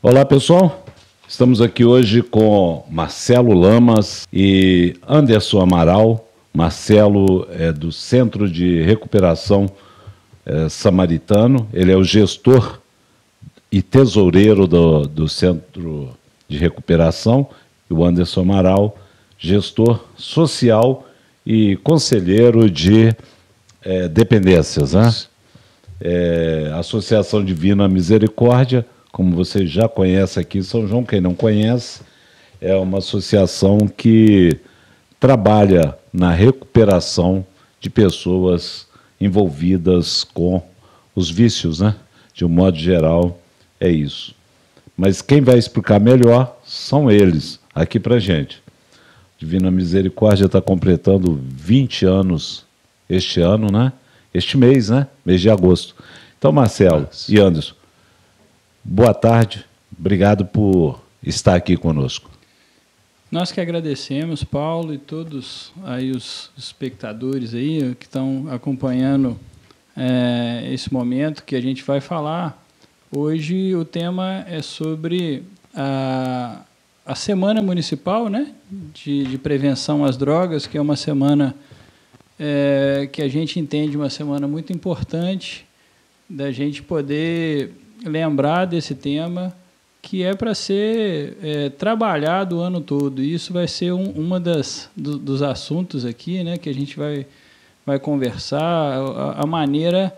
Olá, pessoal. Estamos aqui hoje com Marcelo Lamas e Anderson Amaral. Marcelo é do Centro de Recuperação Samaritano. Ele é o gestor e tesoureiro do Centro de Recuperação. E o Anderson Amaral, gestor social e conselheiro de dependências, né? Associação Divina Misericórdia, como você já conhece aqui em São João, quem não conhece, é uma associação que trabalha na recuperação de pessoas envolvidas com os vícios, né? De um modo geral, é isso. Mas quem vai explicar melhor são eles, aqui pra gente. Divina Misericórdia está completando 20 anos este ano, né? Este mês, né? Mês de agosto. Então, Marcelo e Anderson, boa tarde. Obrigado por estar aqui conosco. Nós que agradecemos, Paulo, e todos aí os espectadores aí que estão acompanhando esse momento que a gente vai falar. Hoje o tema é sobre a Semana Municipal, né, de Prevenção às Drogas, que é uma semana que a gente entende uma semana muito importante da gente poder lembrar desse tema que é para ser trabalhado o ano todo. E isso vai ser uma dos assuntos aqui, né, que a gente vai conversar, a maneira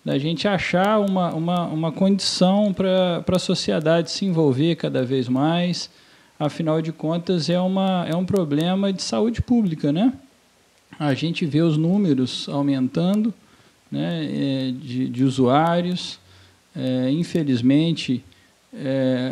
da gente achar uma condição para a sociedade se envolver cada vez mais. Afinal de contas, é um problema de saúde pública, né? A gente vê os números aumentando, né, de usuários. Infelizmente,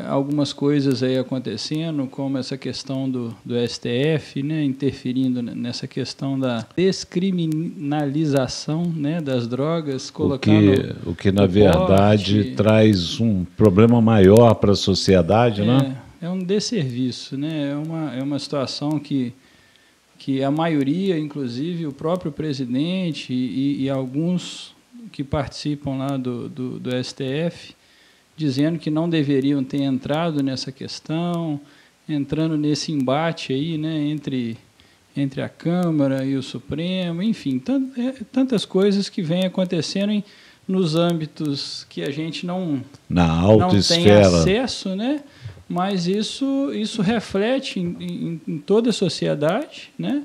algumas coisas aí acontecendo, como essa questão do STF, né, interferindo nessa questão da descriminalização, né, das drogas, colocando o que na verdade traz um problema maior para a sociedade, né? É um desserviço, né? É uma situação que a maioria, inclusive o próprio presidente e alguns que participam lá do STF, dizendo que não deveriam ter entrado nessa questão, entrando nesse embate aí, né, entre a Câmara e o Supremo, enfim, tantas coisas que vêm acontecendo nos âmbitos que a gente não tem acesso, né? Mas isso reflete em toda a sociedade, né?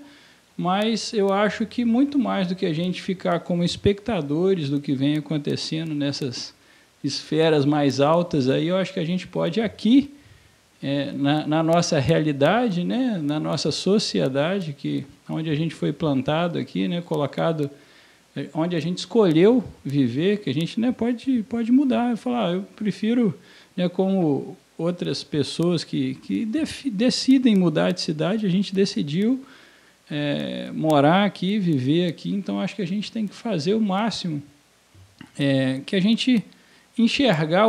Mas eu acho que muito mais do que a gente ficar como espectadores do que vem acontecendo nessas esferas mais altas, aí eu acho que a gente pode aqui, na nossa realidade, né? Na nossa sociedade, onde a gente foi plantado aqui, né? Colocado, onde a gente escolheu viver, que a gente, né, pode mudar, falar, eu prefiro, né, como outras pessoas que decidem mudar de cidade, a gente decidiu morar aqui, viver aqui, então acho que a gente tem que fazer o máximo que a gente enxergar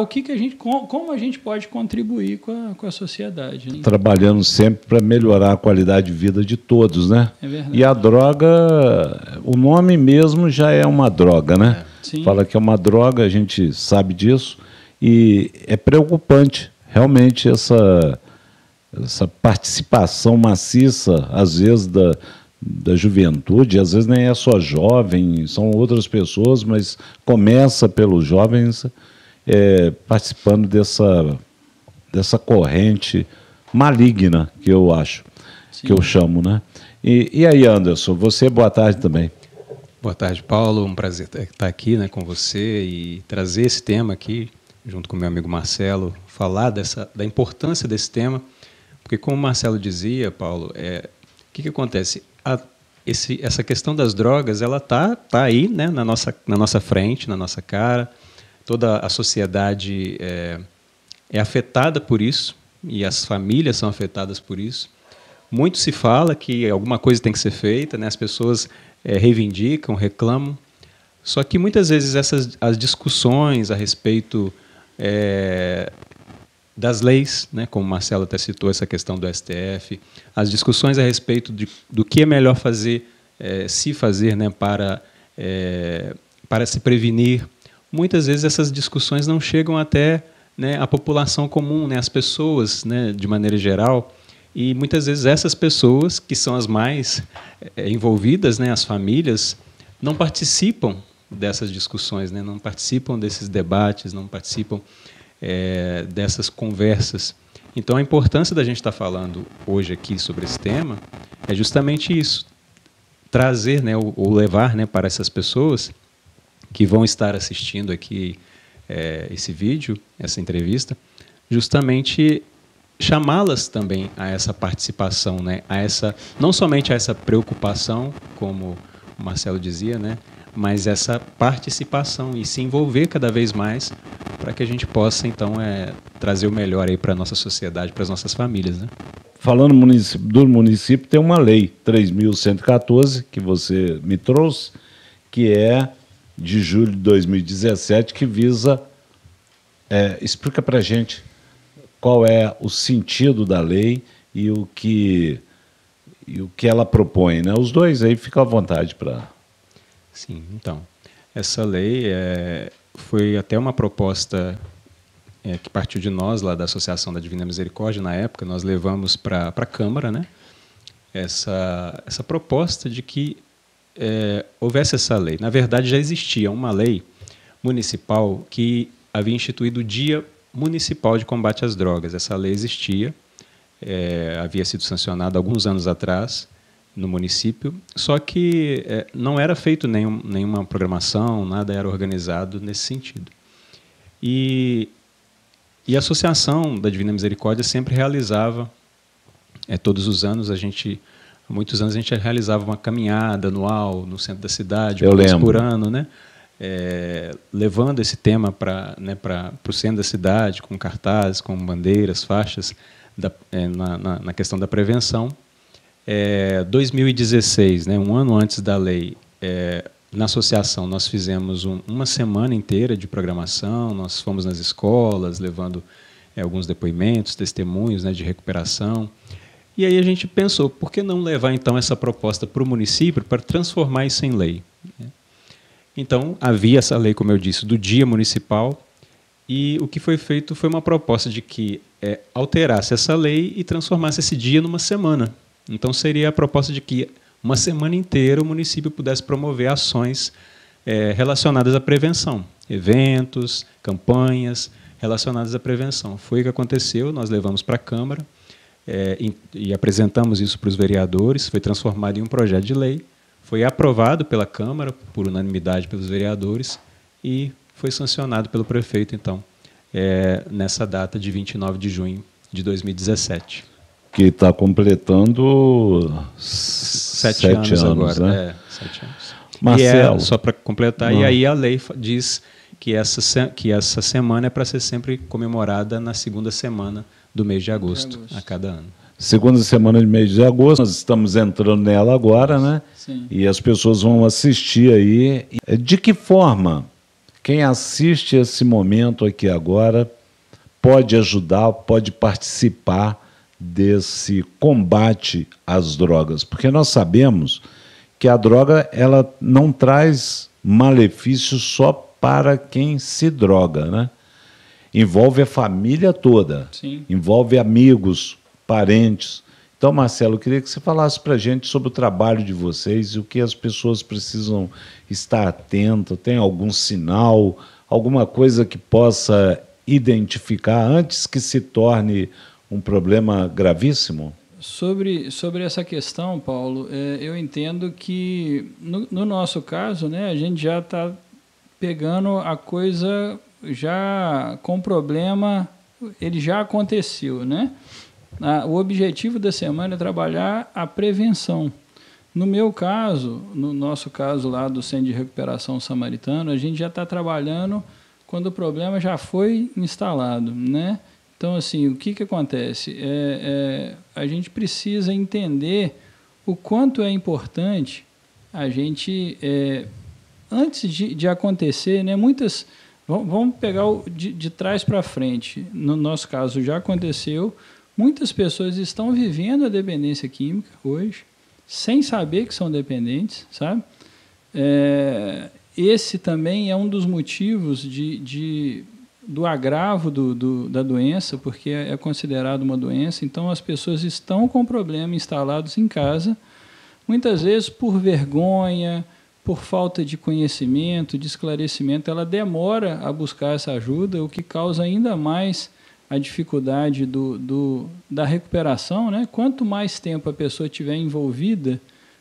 como a gente pode contribuir com a sociedade, né? Trabalhando sempre para melhorar a qualidade de vida de todos, né? É verdade. E a droga, o nome mesmo já é uma droga, né? Sim. Fala que é uma droga, a gente sabe disso, e é preocupante realmente essa participação maciça, às vezes, da juventude, às vezes nem é só jovem, são outras pessoas, mas começa pelos jovens participando dessa corrente maligna, que eu acho, Sim. que eu chamo, né? E aí, Anderson, você, boa tarde também. Boa tarde, Paulo, um prazer estar aqui, né, com você e trazer esse tema aqui, junto com meu amigo Marcelo, falar da importância desse tema, porque como o Marcelo dizia, Paulo, o que acontece? Essa questão das drogas, ela tá aí, né, na nossa frente, na nossa cara, toda a sociedade é afetada por isso, e as famílias são afetadas por isso. Muito se fala que alguma coisa tem que ser feita, né, as pessoas reivindicam, reclamam, só que muitas vezes as discussões a respeito das leis, né, como o Marcelo até citou essa questão do STF, as discussões a respeito do que é melhor fazer, se fazer, né, para se prevenir, muitas vezes essas discussões não chegam até né, a população comum, né, as pessoas, né, de maneira geral. E muitas vezes essas pessoas, que são as mais envolvidas, né, as famílias, não participam dessas discussões, né, não participam desses debates, não participam dessas conversas. Então, a importância da gente estar falando hoje aqui sobre esse tema é justamente isso, trazer, né, ou levar, né, para essas pessoas que vão estar assistindo aqui esse vídeo, essa entrevista, justamente chamá-las também a essa participação, né, não somente a essa preocupação, como o Marcelo dizia, né, mas essa participação e se envolver cada vez mais para que a gente possa, então, trazer o melhor aí para a nossa sociedade, para as nossas famílias, né? Falando do município, tem uma lei 3.114, que você me trouxe, que é de julho de 2017, que visa... explica para a gente qual é o sentido da lei e o que ela propõe, né? Os dois aí, fica à vontade para... Sim, então, essa lei foi até uma proposta que partiu de nós, lá da Associação da Divina Misericórdia, na época, nós levamos para a Câmara, né, essa proposta de que houvesse essa lei. Na verdade, já existia uma lei municipal que havia instituído o Dia Municipal de Combate às Drogas. Essa lei existia, havia sido sancionada alguns anos atrás no município, só que não era feito nenhuma programação, nada era organizado nesse sentido. E a Associação da Divina Misericórdia sempre realizava, todos os anos, há muitos anos a gente realizava uma caminhada anual no centro da cidade, uma vez por ano, né? Levando esse tema para o centro da cidade, com cartazes, com bandeiras, faixas, na questão da prevenção. 2016, né, um ano antes da lei, na associação nós fizemos uma semana inteira de programação, nós fomos nas escolas, levando alguns depoimentos, testemunhos, né, de recuperação. E aí a gente pensou, por que não levar então essa proposta para o município para transformar isso em lei? Então, havia essa lei, como eu disse, do Dia Municipal, e o que foi feito foi uma proposta de que alterasse essa lei e transformasse esse dia numa semana. Então, seria a proposta de que uma semana inteira o município pudesse promover ações relacionadas à prevenção, eventos, campanhas relacionadas à prevenção. Foi o que aconteceu, nós levamos para a Câmara e apresentamos isso para os vereadores, foi transformado em um projeto de lei, foi aprovado pela Câmara, por unanimidade pelos vereadores, e foi sancionado pelo prefeito, então, nessa data de 29 de junho de 2017. Que está completando 7 anos agora, né? 7 anos. Marcelo, e só para completar, e aí a lei diz que essa semana é para ser sempre comemorada na segunda semana do mês de agosto, a cada ano. Segunda semana de mês de agosto, nós estamos entrando nela agora, né? Sim. E as pessoas vão assistir aí. De que forma quem assiste esse momento aqui agora pode ajudar, pode participar desse combate às drogas? Porque nós sabemos que a droga ela não traz malefícios só para quem se droga, né? Envolve a família toda. Sim. Envolve amigos, parentes. Então, Marcelo, eu queria que você falasse para a gente sobre o trabalho de vocês e o que as pessoas precisam estar atentas. Tem algum sinal, alguma coisa que possa identificar antes que se torne um problema gravíssimo? Sobre essa questão, Paulo, eu entendo que, no nosso caso, né, a gente já está pegando a coisa já com problema, ele já aconteceu, né? O objetivo da semana é trabalhar a prevenção. No meu caso, no nosso caso lá do Centro de Recuperação Samaritano, a gente já está trabalhando quando o problema já foi instalado, né? Então, assim, o que acontece? A gente precisa entender o quanto é importante a gente, antes de acontecer, né, muitas... Vamos pegar de trás para frente. No nosso caso, já aconteceu. Muitas pessoas estão vivendo a dependência química hoje, sem saber que são dependentes, sabe? Esse também é um dos motivos de do agravo da doença, porque é considerado uma doença. Então, as pessoas estão com o problema instalados em casa, muitas vezes por vergonha, por falta de conhecimento, de esclarecimento. Ela demora a buscar essa ajuda, o que causa ainda mais a dificuldade da recuperação, né? Quanto mais tempo a pessoa estiver envolvida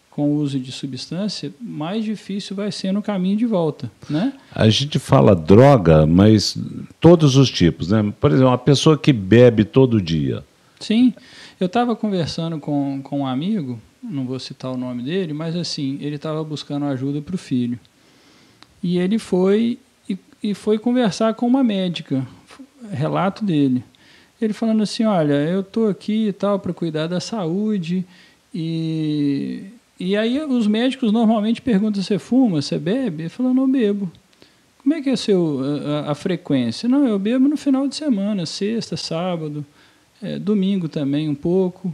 com o uso de substância, mais difícil vai ser no caminho de volta, né? A gente fala droga, mas todos os tipos, né? Por exemplo, uma pessoa que bebe todo dia. Sim, eu estava conversando com um amigo, não vou citar o nome dele, mas assim, ele estava buscando ajuda para o filho. E ele foi conversar com uma médica, relato dele. Ele falando assim, olha, eu estou aqui e tal para cuidar da saúde e aí os médicos normalmente perguntam, você fuma, você bebe? Ele falou, não bebo. Como é que é a frequência? Não, eu bebo no final de semana, sexta, sábado, domingo também um pouco.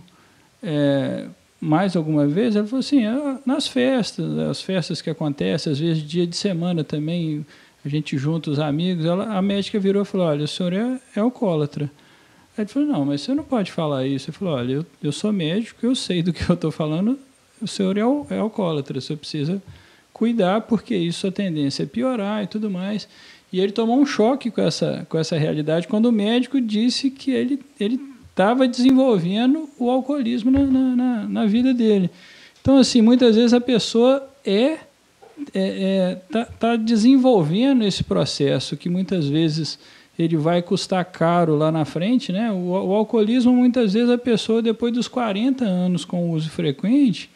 Mais alguma vez? Ele falou assim, nas festas, as festas que acontecem, às vezes dia de semana também, a gente junta os amigos, a médica virou e falou, olha, o senhor é alcoólatra. Aí ele falou, não, mas você não pode falar isso. Ele falou, olha, eu sou médico, eu sei do que eu estou falando, o senhor é alcoólatra, o senhor precisa cuidar, porque isso a tendência é piorar e tudo mais. E ele tomou um choque com essa realidade quando o médico disse que ele estava desenvolvendo o alcoolismo na vida dele. Então, assim, muitas vezes a pessoa tá desenvolvendo esse processo que muitas vezes ele vai custar caro lá na frente, né? O alcoolismo, muitas vezes, a pessoa, depois dos 40 anos com o uso frequente,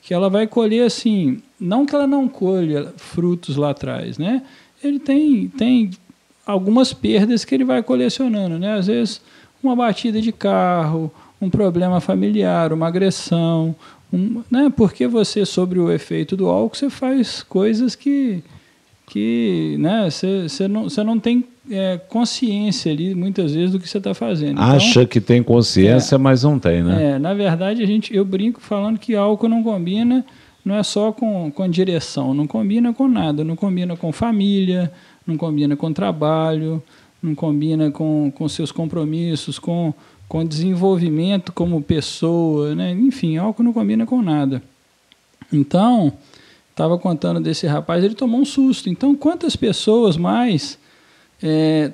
que ela vai colher, assim, não que ela não colha frutos lá atrás, né? Ele tem algumas perdas que ele vai colecionando, né? Às vezes, uma batida de carro, um problema familiar, uma agressão, né? Porque você, sobre o efeito do álcool, você faz coisas que né? Você não tem consciência ali, muitas vezes, do que você está fazendo. Acha que tem consciência, mas não tem, né? Na verdade, eu brinco falando que álcool não combina, não é só com direção, não combina com nada, não combina com família, não combina com trabalho, não combina com seus compromissos, com desenvolvimento como pessoa, né? Enfim, álcool não combina com nada. Então, estava contando desse rapaz, ele tomou um susto. Então, quantas pessoas mais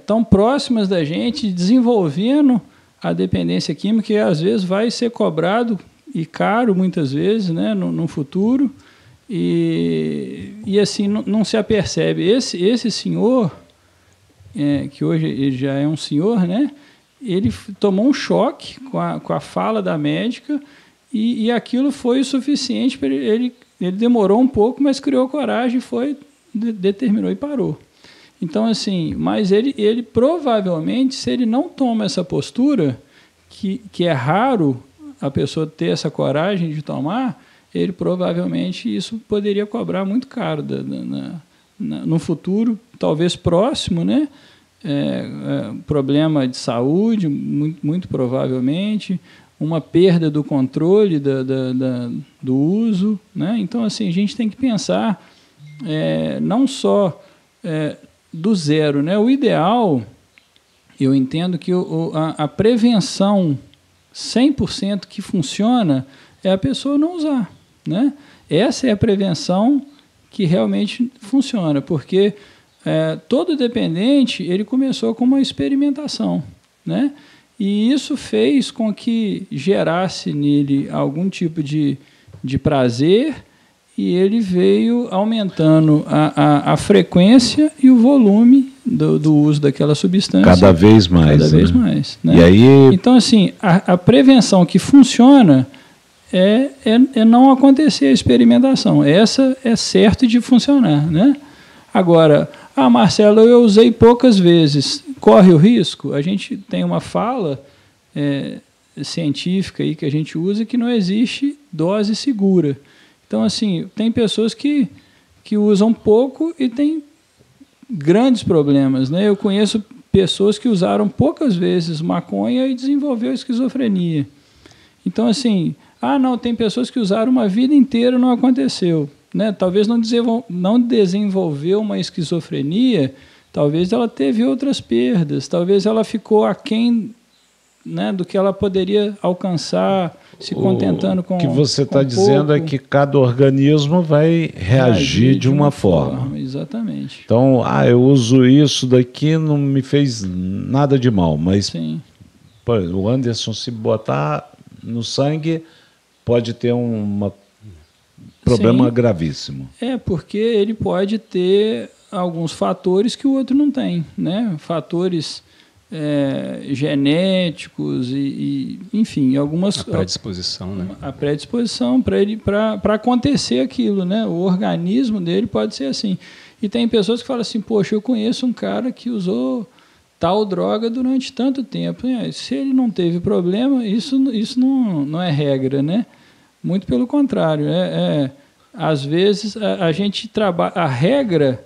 tão próximas da gente, desenvolvendo a dependência química, que às vezes vai ser cobrado e caro, muitas vezes, né, no futuro, e assim, não se apercebe. Esse senhor, que hoje ele já é um senhor, né, ele tomou um choque com a fala da médica, e aquilo foi o suficiente para ele demorou um pouco, mas criou coragem, determinou e parou. Então, assim, mas ele provavelmente, se ele não toma essa postura, que é raro a pessoa ter essa coragem de tomar, ele provavelmente isso poderia cobrar muito caro no futuro, talvez próximo, né? Problema de saúde, muito provavelmente, uma perda do controle do uso, né? Então, assim, a gente tem que pensar não só do zero, né? O ideal, eu entendo que a prevenção 100% que funciona é a pessoa não usar, né? Essa é a prevenção que realmente funciona, porque todo dependente ele começou com uma experimentação, né? E isso fez com que gerasse nele algum tipo de prazer, e ele veio aumentando a frequência e o volume do uso daquela substância. Cada vez mais. Cada vez mais. Né? E aí... Então, assim, a prevenção que funciona é não acontecer a experimentação. Essa é certo de funcionar, né? Agora, Marcelo, eu usei poucas vezes. Corre o risco? A gente tem uma fala científica aí que a gente usa que não existe dose segura. Então, assim, tem pessoas que usam pouco e têm grandes problemas, né? Eu conheço pessoas que usaram poucas vezes maconha e desenvolveu esquizofrenia. Então, assim, não, tem pessoas que usaram uma vida inteira e não aconteceu, né? Talvez não desenvolveu uma esquizofrenia talvez ela teve outras perdas, talvez ela ficou aquém, né, do que ela poderia alcançar, se contentando com o que você está com dizendo pouco. é que cada organismo vai reagir de uma forma. Exatamente. Então, eu uso isso daqui, não me fez nada de mal, mas Sim. pô, o Anderson, se botar no sangue, pode ter um problema Sim. gravíssimo. Porque ele pode ter alguns fatores que o outro não tem, né? Fatores genéticos e enfim, algumas... A predisposição, né? A predisposição para ele, para acontecer aquilo, né? O organismo dele pode ser assim. E tem pessoas que falam assim, poxa, eu conheço um cara que usou tal droga durante tanto tempo. Se ele não teve problema, isso não é regra, né? Muito pelo contrário. Às vezes a gente trabalha... A regra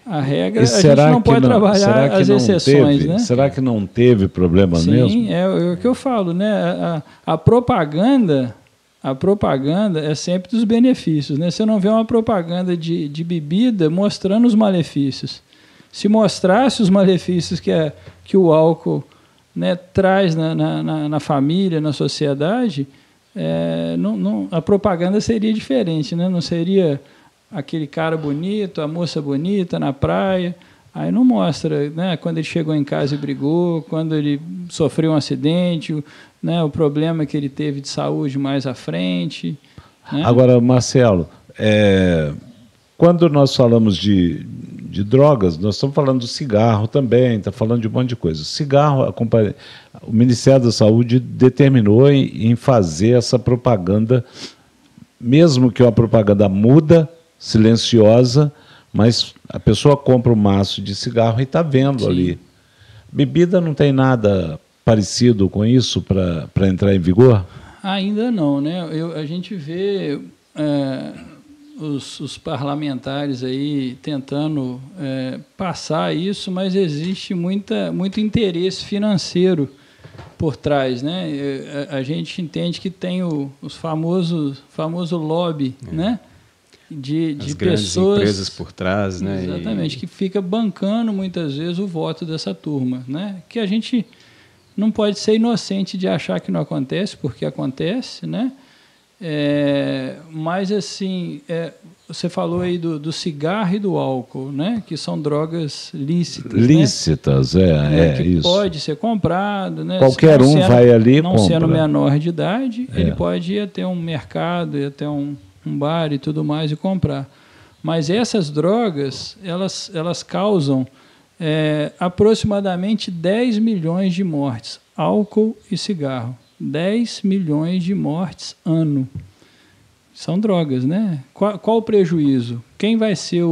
a gente não pode trabalhar as exceções, né? Será que não teve problema mesmo? Sim, é o que eu falo, né? A propaganda é sempre dos benefícios, né? Você não vê uma propaganda de bebida mostrando os malefícios. Se mostrasse os malefícios que o álcool, né, traz na família, na sociedade, a propaganda seria diferente, né? Não seria aquele cara bonito, a moça bonita na praia. Aí não mostra, né, quando ele chegou em casa e brigou, quando ele sofreu um acidente, né, o problema que ele teve de saúde mais à frente. Né? Agora, Marcelo, quando nós falamos de drogas, nós estamos falando do cigarro também, está falando de um monte de coisa. Cigarro, o Ministério da Saúde determinou em fazer essa propaganda, mesmo que uma propaganda muda, silenciosa, mas a pessoa compra um maço de cigarro e está vendo Sim. ali. Bebida não tem nada parecido com isso para entrar em vigor? Ainda não, né? A gente vê os parlamentares aí tentando passar isso, mas existe muito interesse financeiro por trás, né? A gente entende que tem os famoso lobby, né? De As grandes pessoas, empresas por trás, né? Exatamente, que fica bancando muitas vezes o voto dessa turma, né? Que a gente não pode ser inocente de achar que não acontece, porque acontece, né? Mas assim, você falou aí do cigarro e do álcool, né? Que são drogas lícitas. Lícitas, né? Que isso. Pode ser comprado, né? Qualquer um vai ali e compra. Não sendo menor de idade, ele pode ir até um mercado, ir até um bar e tudo mais e comprar. Mas essas drogas, elas causam aproximadamente 10 milhões de mortes. Álcool e cigarro. 10 milhões de mortes ano. São drogas, né? Qual o prejuízo? Quem vai ser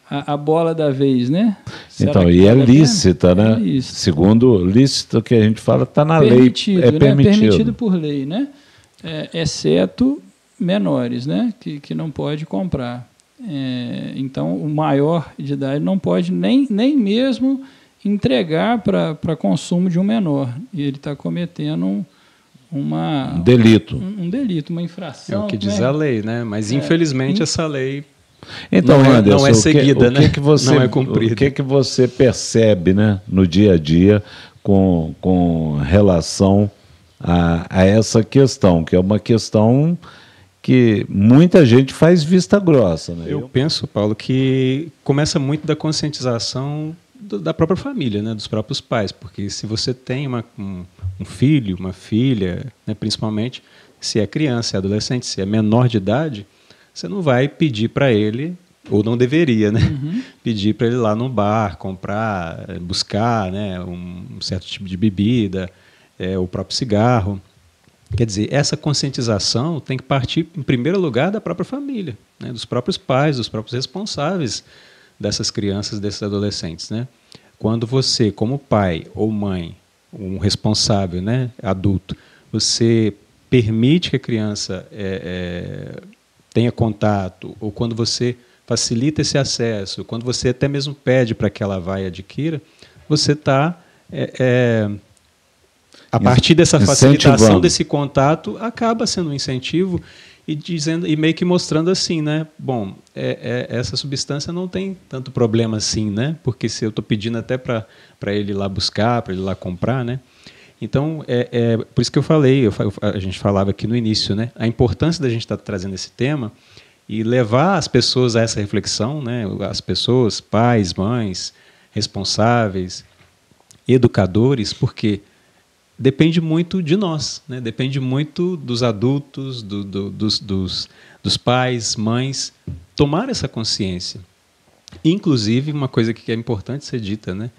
a bola da vez, né? Então, e lícita, né? Segundo lícito que a gente fala, está na lei. É permitido por lei, né? Exceto menores, né, que não pode comprar. Então, o maior de idade não pode nem mesmo entregar para consumo de um menor. E ele está cometendo um delito. Um delito, uma infração. É o que diz a lei, né? Mas, infelizmente, essa lei então, Anderson, não é seguida, né? Não é cumprida. O que você percebe, né, no dia a dia com relação a essa questão, que é uma questão que muita gente faz vista grossa. Né? Eu penso, Paulo, que começa muito da conscientização da própria família, né? Dos próprios pais, porque se você tem um filho, uma filha, né? Principalmente se é criança, é adolescente, se é menor de idade, você não vai pedir para ele, ou não deveria, né? Pedir para ele ir lá no bar, comprar, buscar, né? Um certo tipo de bebida, o próprio cigarro. Quer dizer, essa conscientização tem que partir, em primeiro lugar, da própria família, né? Dos próprios pais, dos próprios responsáveis dessas crianças, desses adolescentes, né? Quando você, como pai ou mãe, um responsável, né, adulto, você permite que a criança tenha contato, ou quando você facilita esse acesso, quando você até mesmo pede para que ela vá e adquira, você está... a partir dessa facilitação desse contato, acaba sendo um incentivo e dizendo, e meio que mostrando assim, né? Bom, essa substância não tem tanto problema assim, né? Porque se eu estou pedindo até para ele ir lá buscar, para ele ir lá comprar, né? Então, por isso que eu falei, a gente falava aqui no início, né? A importância da gente estar trazendo esse tema e levar as pessoas a essa reflexão, né? As pessoas, pais, mães, responsáveis, educadores, porque depende muito de nós, né? Depende muito dos adultos, dos pais, mães, tomar essa consciência. Inclusive, uma coisa que é importante ser dita, né?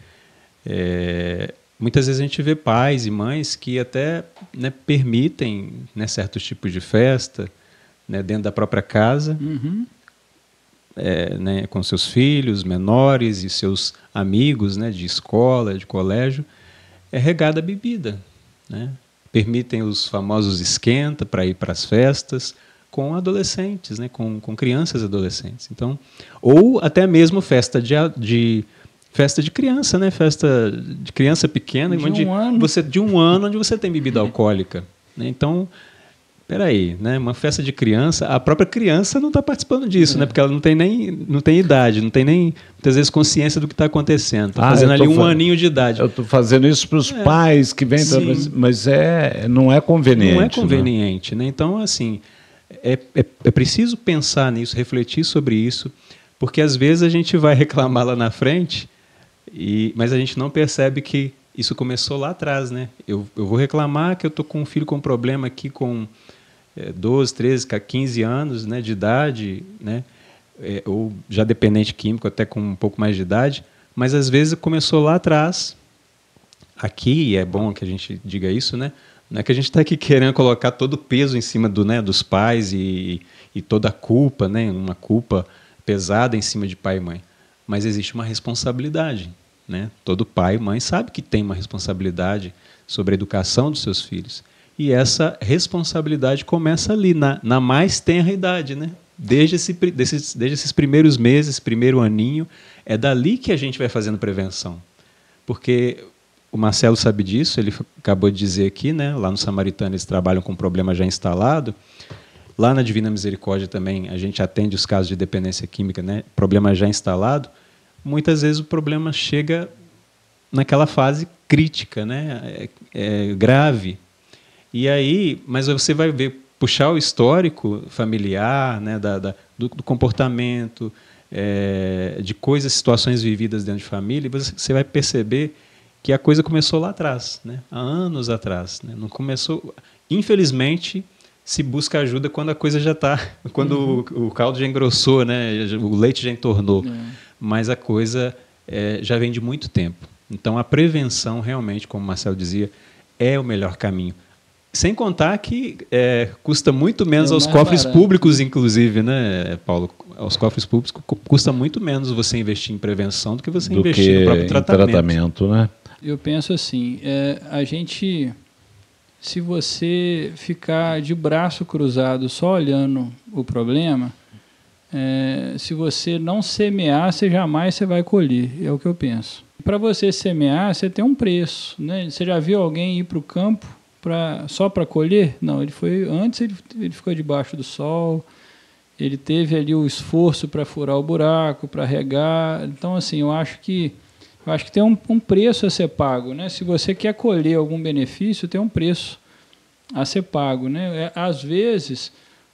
Muitas vezes a gente vê pais e mães que até, né, permitem, né, certos tipos de festa, né, dentro da própria casa, né, com seus filhos menores e seus amigos, né, de escola, de colégio, regada a bebida, né? Permitem os famosos esquenta para ir para as festas com adolescentes, né? com crianças e adolescentes. Então, ou até mesmo festa de criança, né? Festa de criança pequena, de um ano, onde você tem bebida alcoólica, né? Então, peraí, né? Uma festa de criança, a própria criança não está participando disso, né? Porque ela não tem idade, não tem nem, muitas vezes, consciência do que está acontecendo. Está fazendo ali um aninho de idade. Eu estou fazendo isso para os pais que vêm, mas não é conveniente. Não é conveniente, né? Então, assim, é preciso pensar nisso, refletir sobre isso, porque às vezes a gente vai reclamar lá na frente, mas a gente não percebe que isso começou lá atrás, né? Eu vou reclamar que eu estou com um filho com problema aqui com 12, 13, 15 anos, né, de idade, né, ou já dependente químico, até com um pouco mais de idade, mas às vezes começou lá atrás. Aqui, e é bom que a gente diga isso, né, não é que a gente está aqui querendo colocar todo o peso em cima dos pais e toda a culpa, né, uma culpa pesada em cima de pai e mãe, mas existe uma responsabilidade, né? Todo pai e mãe sabe que tem uma responsabilidade sobre a educação dos seus filhos. E essa responsabilidade começa ali, na mais tenra idade, né? Desde esses primeiros meses, primeiro aninho, é dali que a gente vai fazendo prevenção. Porque o Marcelo sabe disso, ele acabou de dizer aqui, né? Lá no Samaritano eles trabalham com problema já instalado. Lá na Divina Misericórdia também a gente atende os casos de dependência química, né? Problema já instalado. Muitas vezes o problema chega naquela fase crítica, né? Grave. E aí, mas você vai ver, puxar o histórico familiar, né? do comportamento, de coisas, situações vividas dentro de família, e você vai perceber que a coisa começou lá atrás, né? Há anos atrás, né? Não começou. Infelizmente, se busca ajuda quando a coisa já está, quando o caldo já engrossou, né? O leite já entornou. Mas a coisa já vem de muito tempo. Então, a prevenção, realmente, como o Marcelo dizia, é o melhor caminho. Sem contar que custa muito menos aos cofres públicos, inclusive, né, Paulo? Aos cofres públicos custa muito menos você investir em prevenção do que você investir no próprio tratamento. Né? Eu penso assim, se você ficar de braço cruzado só olhando o problema, se você não semear, jamais vai colher, é o que eu penso. Para você semear, você tem um preço, né? Você já viu alguém ir para o campo só para colher? Não, antes ele ficou debaixo do sol, ele teve ali o esforço para furar o buraco, para regar. Então, assim, eu acho que tem um preço a ser pago, né? Se você quer colher algum benefício, tem um preço a ser pago, né? Às vezes,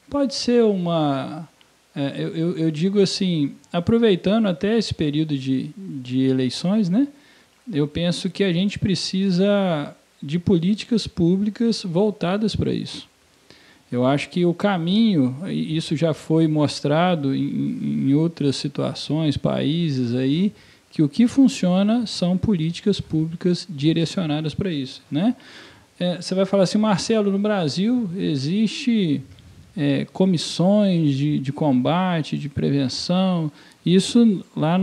pode ser uma... eu digo assim, aproveitando até esse período de eleições, né? Eu penso que a gente precisa de políticas públicas voltadas para isso. Eu acho que o caminho, isso já foi mostrado em outras situações, países aí, que o que funciona são políticas públicas direcionadas para isso, né? Você vai falar assim, Marcelo, no Brasil existe comissões de combate, de prevenção, isso lá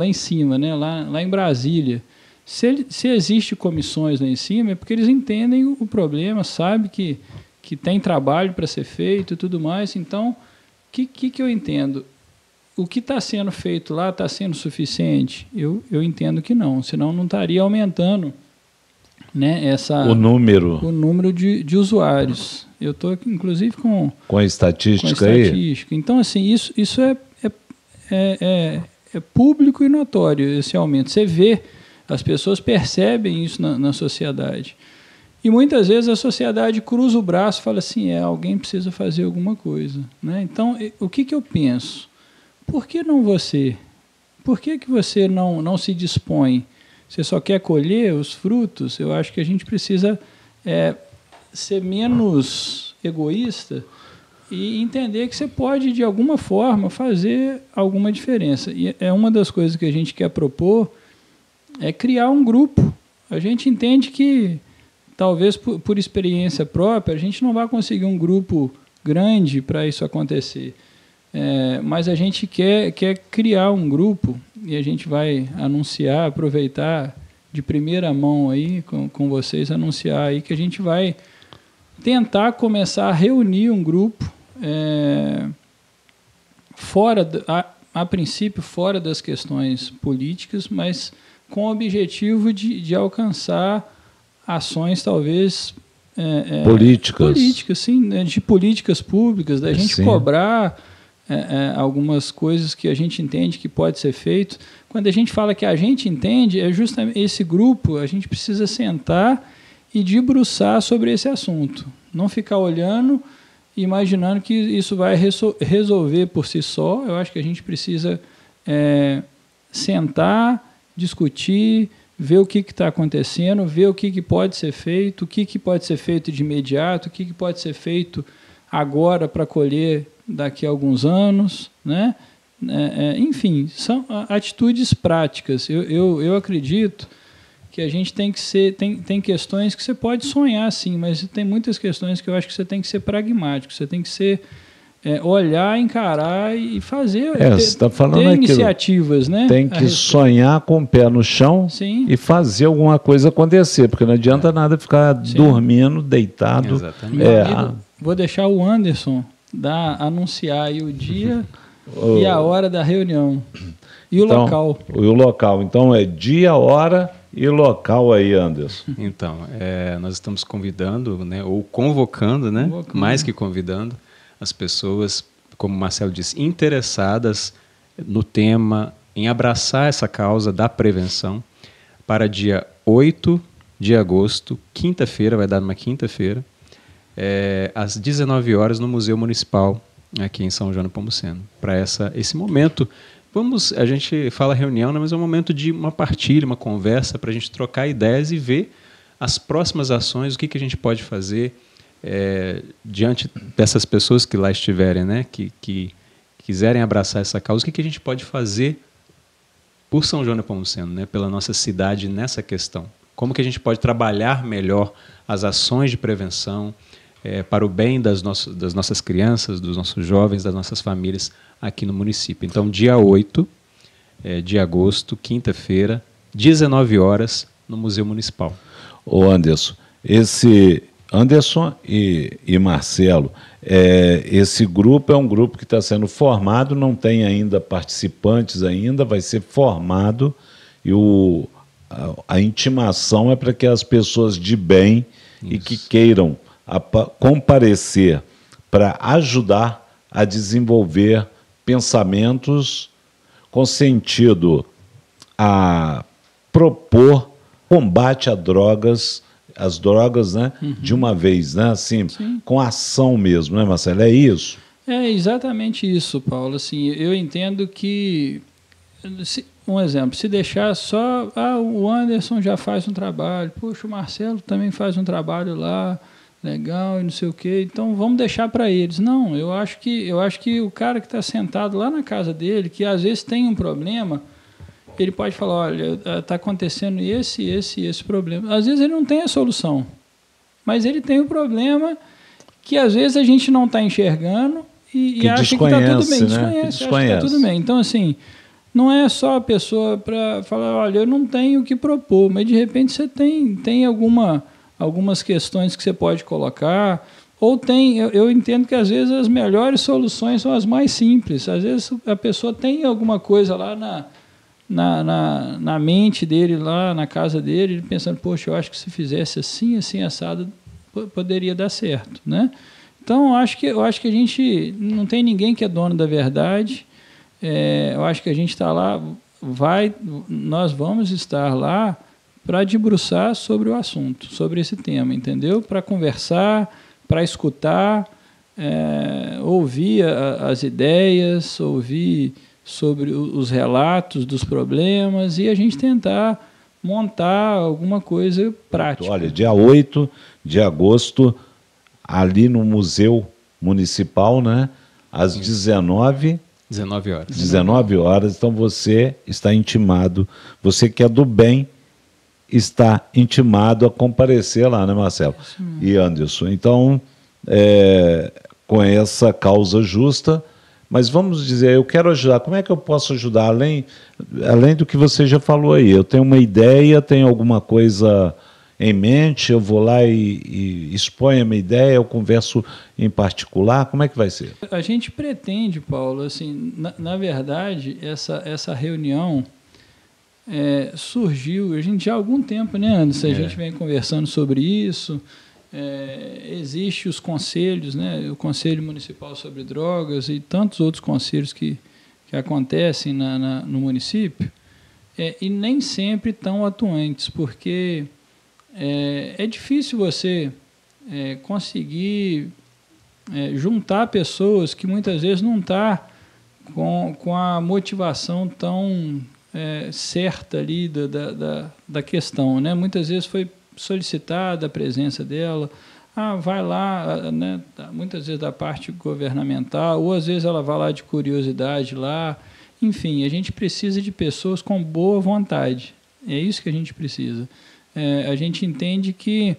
em cima, né? lá em Brasília. Se existe comissões lá em cima, é porque eles entendem o problema, sabem que tem trabalho para ser feito e tudo mais. Então, o que eu entendo? O que está sendo feito lá está sendo suficiente? Eu entendo que não, senão não estaria aumentando né, o número de usuários. Eu estou, inclusive, com a estatística aí. Então, assim, isso é público e notório, esse aumento. Você vê, as pessoas percebem isso na sociedade. E muitas vezes a sociedade cruza o braço e fala assim, alguém precisa fazer alguma coisa, né? Então, o que eu penso? Por que não você? Por que você não se dispõe? Você só quer colher os frutos? Eu acho que a gente precisa ser menos egoísta e entender que você pode, de alguma forma, fazer alguma diferença. E uma das coisas que a gente quer propor é criar um grupo. A gente entende que, talvez por experiência própria, a gente não vai conseguir um grupo grande para isso acontecer. Mas a gente quer criar um grupo e a gente vai anunciar, aproveitar de primeira mão aí com vocês, anunciar aí que a gente vai tentar começar a reunir um grupo a princípio fora das questões políticas, mas com o objetivo de alcançar ações talvez políticas, sim, né, de políticas públicas, da gente sim. cobrar algumas coisas que a gente entende que pode ser feito. Quando a gente fala que a gente entende, é justamente esse grupo, a gente precisa sentar e debruçar sobre esse assunto. Não ficar olhando e imaginando que isso vai resolver por si só. Eu acho que a gente precisa sentar, discutir, ver o que está acontecendo, ver o que pode ser feito, o que pode ser feito de imediato, o que pode ser feito agora para colher daqui a alguns anos, né? Enfim, são atitudes práticas. Eu acredito que a gente tem que ser... Tem questões que você pode sonhar, sim, mas tem muitas questões que eu acho que você tem que ser pragmático, você tem que ser... olhar, encarar e fazer, você tá falando ter iniciativas, né? Tem que sonhar com o pé no chão, sim, e fazer alguma coisa acontecer, porque não adianta nada ficar, sim, dormindo, deitado. Exatamente. Amigo, vou deixar o Anderson anunciar aí o dia e a hora da reunião. E o local. E o local. Então, dia, hora e local aí, Anderson. Então, nós estamos convidando, né, ou convocando, né, mais que convidando, as pessoas, como o Marcelo disse, interessadas no tema, em abraçar essa causa da prevenção, para dia 8 de agosto, quinta-feira, vai dar numa quinta-feira, às 19 horas no Museu Municipal, aqui em São João do Nepomuceno. Para esse momento, a gente fala reunião, né, mas é um momento de uma partilha, uma conversa, para a gente trocar ideias e ver as próximas ações, o que a gente pode fazer, diante dessas pessoas que lá estiverem, né, que quiserem abraçar essa causa, o que a gente pode fazer por São João do Nepomuceno, né, pela nossa cidade nessa questão. Como que a gente pode trabalhar melhor as ações de prevenção para o bem das nossas crianças, dos nossos jovens, das nossas famílias aqui no município. Então, dia 8 de agosto, quinta-feira, 19 horas, no Museu Municipal. Ô Anderson, Anderson e Marcelo, esse grupo é um grupo que está sendo formado, não tem ainda participantes ainda, vai ser formado e a intimação é para que as pessoas de bem, isso, e que queiram comparecer para ajudar a desenvolver pensamentos com sentido a propor combate a drogas, as drogas, né, de uma vez, né, assim, sim, com ação mesmo, né, Marcelo? É isso? É exatamente isso, Paulo. Assim, eu entendo que, um exemplo, se deixar só, o Anderson já faz um trabalho, puxa, o Marcelo também faz um trabalho lá, legal, e não sei o quê, então vamos deixar para eles. Não, eu acho que o cara que está sentado lá na casa dele, que às vezes tem um problema, ele pode falar, olha, está acontecendo esse problema. Às vezes ele não tem a solução, mas ele tem um problema que às vezes a gente não está enxergando e acha que está tudo bem. Desconhece, acha que está tudo bem. Então, assim, não é só a pessoa para falar, olha, eu não tenho o que propor, mas de repente você tem algumas questões que você pode colocar, ou eu entendo que às vezes as melhores soluções são as mais simples. Às vezes a pessoa tem alguma coisa lá na mente dele lá, na casa dele, ele pensando, poxa, eu acho que se fizesse assim, assim, assado, poderia dar certo, né? Então, eu acho que a gente não tem ninguém que é dono da verdade. Eu acho que a gente está lá, nós vamos estar lá para debruçar sobre o assunto, sobre esse tema, entendeu? Para conversar, para escutar, ouvir as ideias, ouvir sobre os relatos dos problemas e a gente tentar montar alguma coisa prática. Olha, dia 8 de agosto, ali no Museu Municipal, né, às 19 horas. 19 horas, então você está intimado, você que é do bem, está intimado a comparecer lá, né, Marcelo? E Anderson. Então, com essa causa justa, mas vamos dizer, eu quero ajudar, como é que eu posso ajudar? Além do que você já falou aí, eu tenho uma ideia, tenho alguma coisa em mente, eu vou lá e exponho a minha ideia, eu converso em particular, como é que vai ser? A gente pretende, Paulo, assim, na verdade, essa reunião surgiu, a gente já há algum tempo, né, Anderson? A gente vem conversando sobre isso. Existe os conselhos, né, o Conselho Municipal sobre Drogas e tantos outros conselhos que acontecem no município, e nem sempre tão atuantes, porque é difícil você conseguir juntar pessoas que muitas vezes não estão com a motivação tão certa ali da questão, né? Muitas vezes foi solicitada a presença dela, vai lá, né, muitas vezes da parte governamental, ou às vezes ela vai lá de curiosidade lá, enfim, a gente precisa de pessoas com boa vontade, é isso que a gente precisa. A gente entende que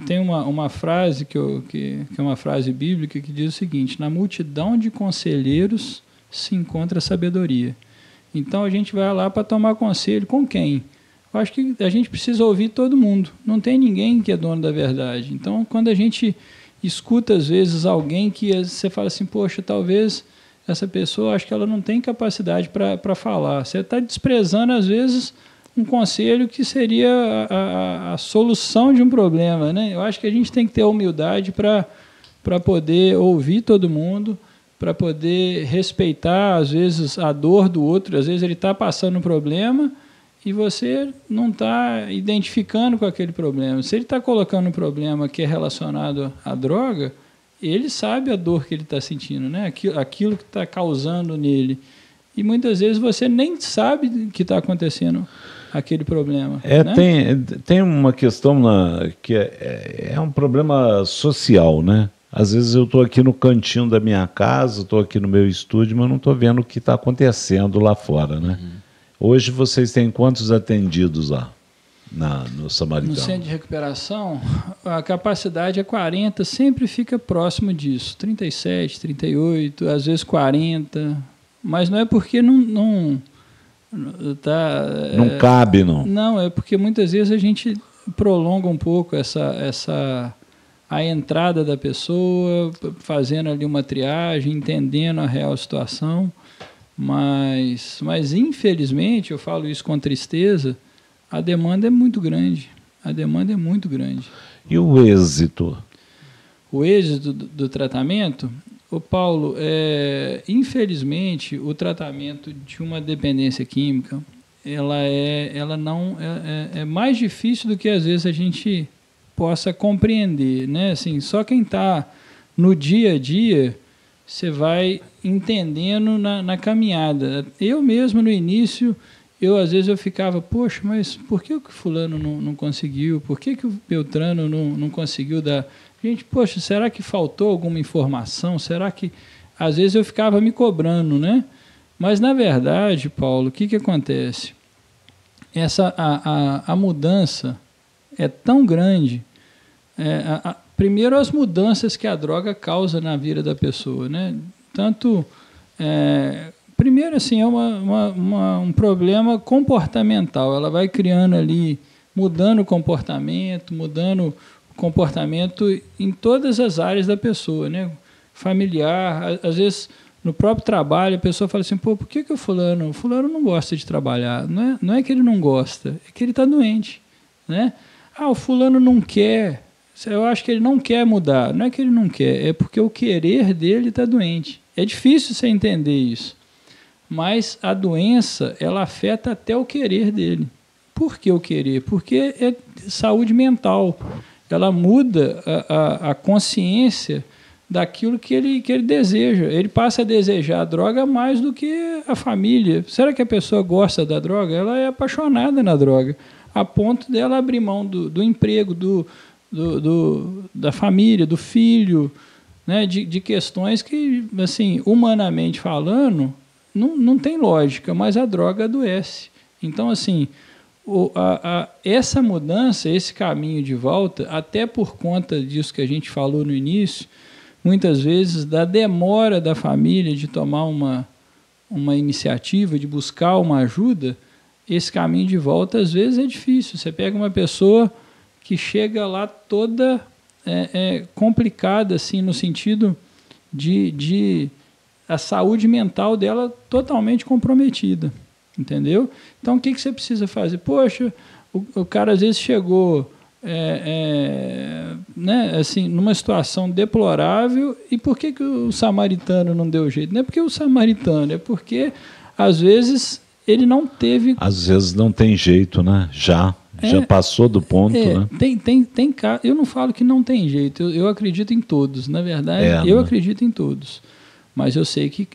tem uma frase que é uma frase bíblica que diz o seguinte: na multidão de conselheiros se encontra sabedoria. Então a gente vai lá para tomar conselho com quem? Eu acho que a gente precisa ouvir todo mundo. Não tem ninguém que é dono da verdade. Então, quando a gente escuta, às vezes, alguém que você fala assim, poxa, talvez essa pessoa, acho que ela não tem capacidade para falar. Você está desprezando, às vezes, um conselho que seria a solução de um problema, né? Eu acho que a gente tem que ter a humildade para poder ouvir todo mundo, para poder respeitar, às vezes, a dor do outro. Às vezes ele está passando um problema e você não está identificando com aquele problema. Se ele está colocando um problema que é relacionado à droga, ele sabe a dor que ele está sentindo, né? Aquilo que está causando nele. E muitas vezes você nem sabe que está acontecendo aquele problema. Né? Tem uma questão que é um problema social, né? Às vezes eu estou aqui no cantinho da minha casa, estou aqui no meu estúdio, mas não estou vendo o que está acontecendo lá fora, né? Hoje vocês têm quantos atendidos lá no Samaritano? No centro de recuperação, a capacidade é 40, sempre fica próximo disso, 37, 38, às vezes 40, mas não é porque não cabe, não. Não, é porque muitas vezes a gente prolonga um pouco a entrada da pessoa, fazendo ali uma triagem, entendendo a real situação. Mas infelizmente, eu falo isso com tristeza, a demanda é muito grande. A demanda é muito grande. E o êxito? O êxito do tratamento, Paulo, infelizmente, o tratamento de uma dependência química, ela não é mais difícil do que às vezes a gente possa compreender, né? Assim, só quem está no dia a dia, você vai entendendo na caminhada. Eu mesmo, no início, às vezes eu ficava, poxa, mas por que o fulano não conseguiu? Por que o Beltrano não conseguiu dar? Gente, poxa, será que faltou alguma informação? Será que... Às vezes eu ficava me cobrando, né? Mas, na verdade, Paulo, o que acontece? A mudança é tão grande... Primeiro, as mudanças que a droga causa na vida da pessoa, né? Tanto, primeiro, assim, é um problema comportamental. Ela vai criando ali, mudando o comportamento em todas as áreas da pessoa, né? Familiar, às vezes No próprio trabalho, a pessoa fala assim, pô, por que o fulano não gosta de trabalhar? Não é que ele não gosta, é que ele está doente, né? Ah, o fulano não quer, eu acho que ele não quer mudar. Não é que ele não quer, é porque o querer dele está doente. É difícil você entender isso, mas a doença, ela afeta até o querer dele. Por que o querer? Porque é saúde mental. Ela muda a consciência daquilo que ele deseja. Ele passa a desejar a droga mais do que a família. Será que a pessoa gosta da droga? Ela é apaixonada na droga, a ponto dela abrir mão do emprego, da família, do filho, né? de questões que, assim, humanamente falando, não tem lógica, mas a droga adoece. Então, assim, essa mudança, esse caminho de volta, até por conta disso que a gente falou no início, muitas vezes da demora da família de tomar uma iniciativa, de buscar uma ajuda, esse caminho de volta às vezes é difícil. Você pega uma pessoa que chega lá toda complicada, assim, no sentido de a saúde mental dela totalmente comprometida, entendeu? Então, o que você precisa fazer? Poxa, o cara às vezes chegou né, assim, numa situação deplorável, e por que o samaritano não deu jeito? Não é porque o samaritano, é porque, às vezes, ele não teve... Às vezes não tem jeito, né? Já passou do ponto, né? Tem, eu não falo que não tem jeito, eu acredito em todos, na verdade, eu acredito em todos. Mas eu sei que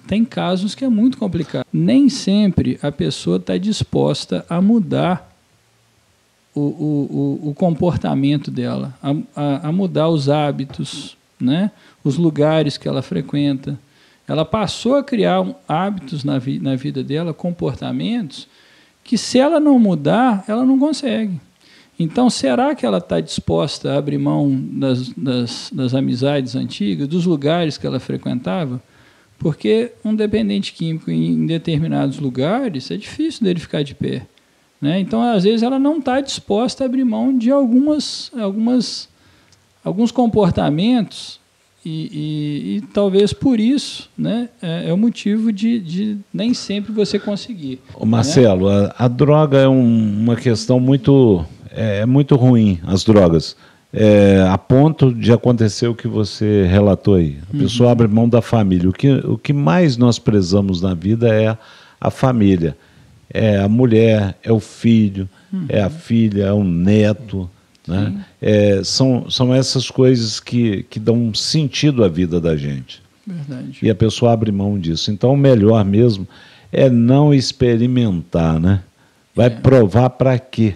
tem casos que é muito complicado. Nem sempre a pessoa está disposta a mudar o comportamento dela, a mudar os hábitos, né? Os lugares que ela frequenta. Ela passou a criar hábitos na vida dela, comportamentos, que se ela não mudar, ela não consegue. Então, será que ela está disposta a abrir mão das amizades antigas, dos lugares que ela frequentava? Porque um dependente químico em determinados lugares, é difícil dele ficar de pé, né? Então, às vezes, ela não está disposta a abrir mão de alguns comportamentos e talvez por isso, né, é o motivo de nem sempre você conseguir. Ô Marcelo, né? a droga é uma questão muito ruim, as drogas. A ponto de acontecer o que você relatou aí. A pessoa abre mão da família. O que mais nós prezamos na vida é a família. É a mulher, é o filho, é a filha, é o neto. Né? São essas coisas que dão sentido à vida da gente. Verdade. E a pessoa abre mão disso. Então, o melhor mesmo é não experimentar, né? Vai provar para quê?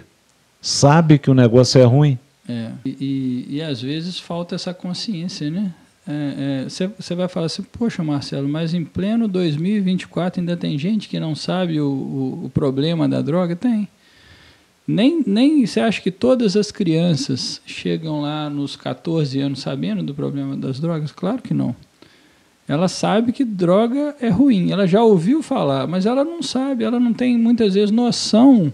Sabe que o negócio é ruim. E às vezes falta essa consciência, né? Você vai falar assim, poxa, Marcelo, mas em pleno 2024 ainda tem gente que não sabe o problema da droga? Tem. Nem você acha que todas as crianças chegam lá nos 14 anos sabendo do problema das drogas? Claro que não. Ela sabe que droga é ruim, ela já ouviu falar, mas ela não sabe, ela não tem muitas vezes noção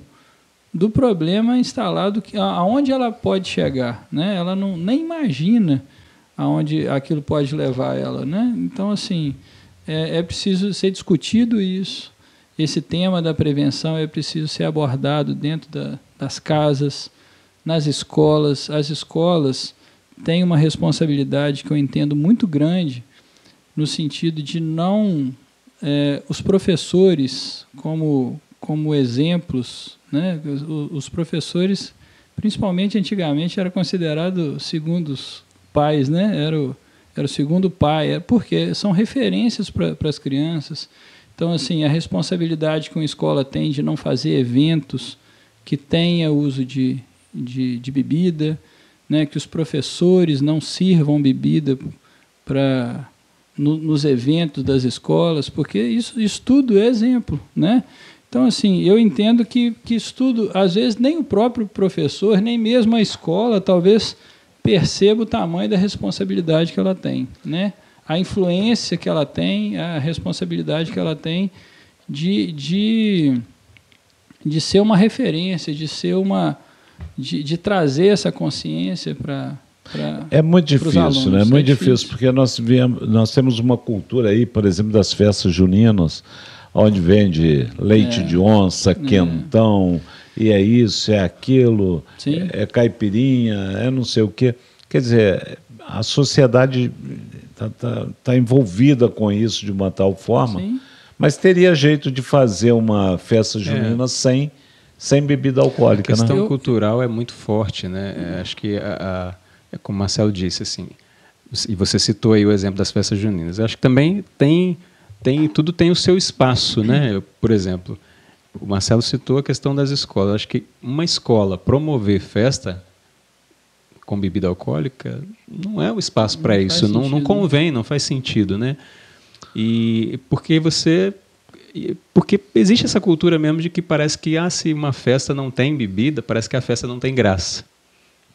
do problema instalado, aonde ela pode chegar, né? Ela nem imagina aonde aquilo pode levar ela, né? Então, assim, é preciso ser discutido isso. Esse tema da prevenção é preciso ser abordado dentro das casas, nas escolas. As escolas têm uma responsabilidade que eu entendo muito grande, no sentido de não... os professores, como exemplos, né? Os professores, principalmente antigamente, era considerado segundos pais, né? Era o segundo pai, porque são referências para as crianças. Então, assim, a responsabilidade que uma escola tem de não fazer eventos que tenha uso de bebida, né? Que os professores não sirvam bebida nos eventos das escolas, porque isso tudo é exemplo, né? Então, assim, eu entendo que isso tudo, às vezes, nem o próprio professor, nem mesmo a escola, talvez perceba o tamanho da responsabilidade que ela tem, né? A influência que ela tem, a responsabilidade que ela tem de ser uma referência, de trazer essa consciência para É muito difícil, alunos, né? É muito difícil, difícil, porque nós temos uma cultura aí, por exemplo, das festas juninas, onde vende leite de onça, quentão, e é isso, é aquilo, Sim. é caipirinha, é não sei o quê. Quer dizer, a sociedade tá envolvida com isso de uma tal forma, Sim. mas teria jeito de fazer uma festa junina sem bebida alcoólica, A questão né? cultural é muito forte, né? Acho que, é como o Marcelo disse, assim, e você citou aí o exemplo das festas juninas. Acho que também tudo tem o seu espaço, né? Por exemplo, o Marcelo citou a questão das escolas. Acho que uma escola promover festa com bebida alcoólica não é o espaço para isso, não convém, não faz sentido, né? E porque existe essa cultura mesmo de que parece que se uma festa não tem bebida, parece que a festa não tem graça,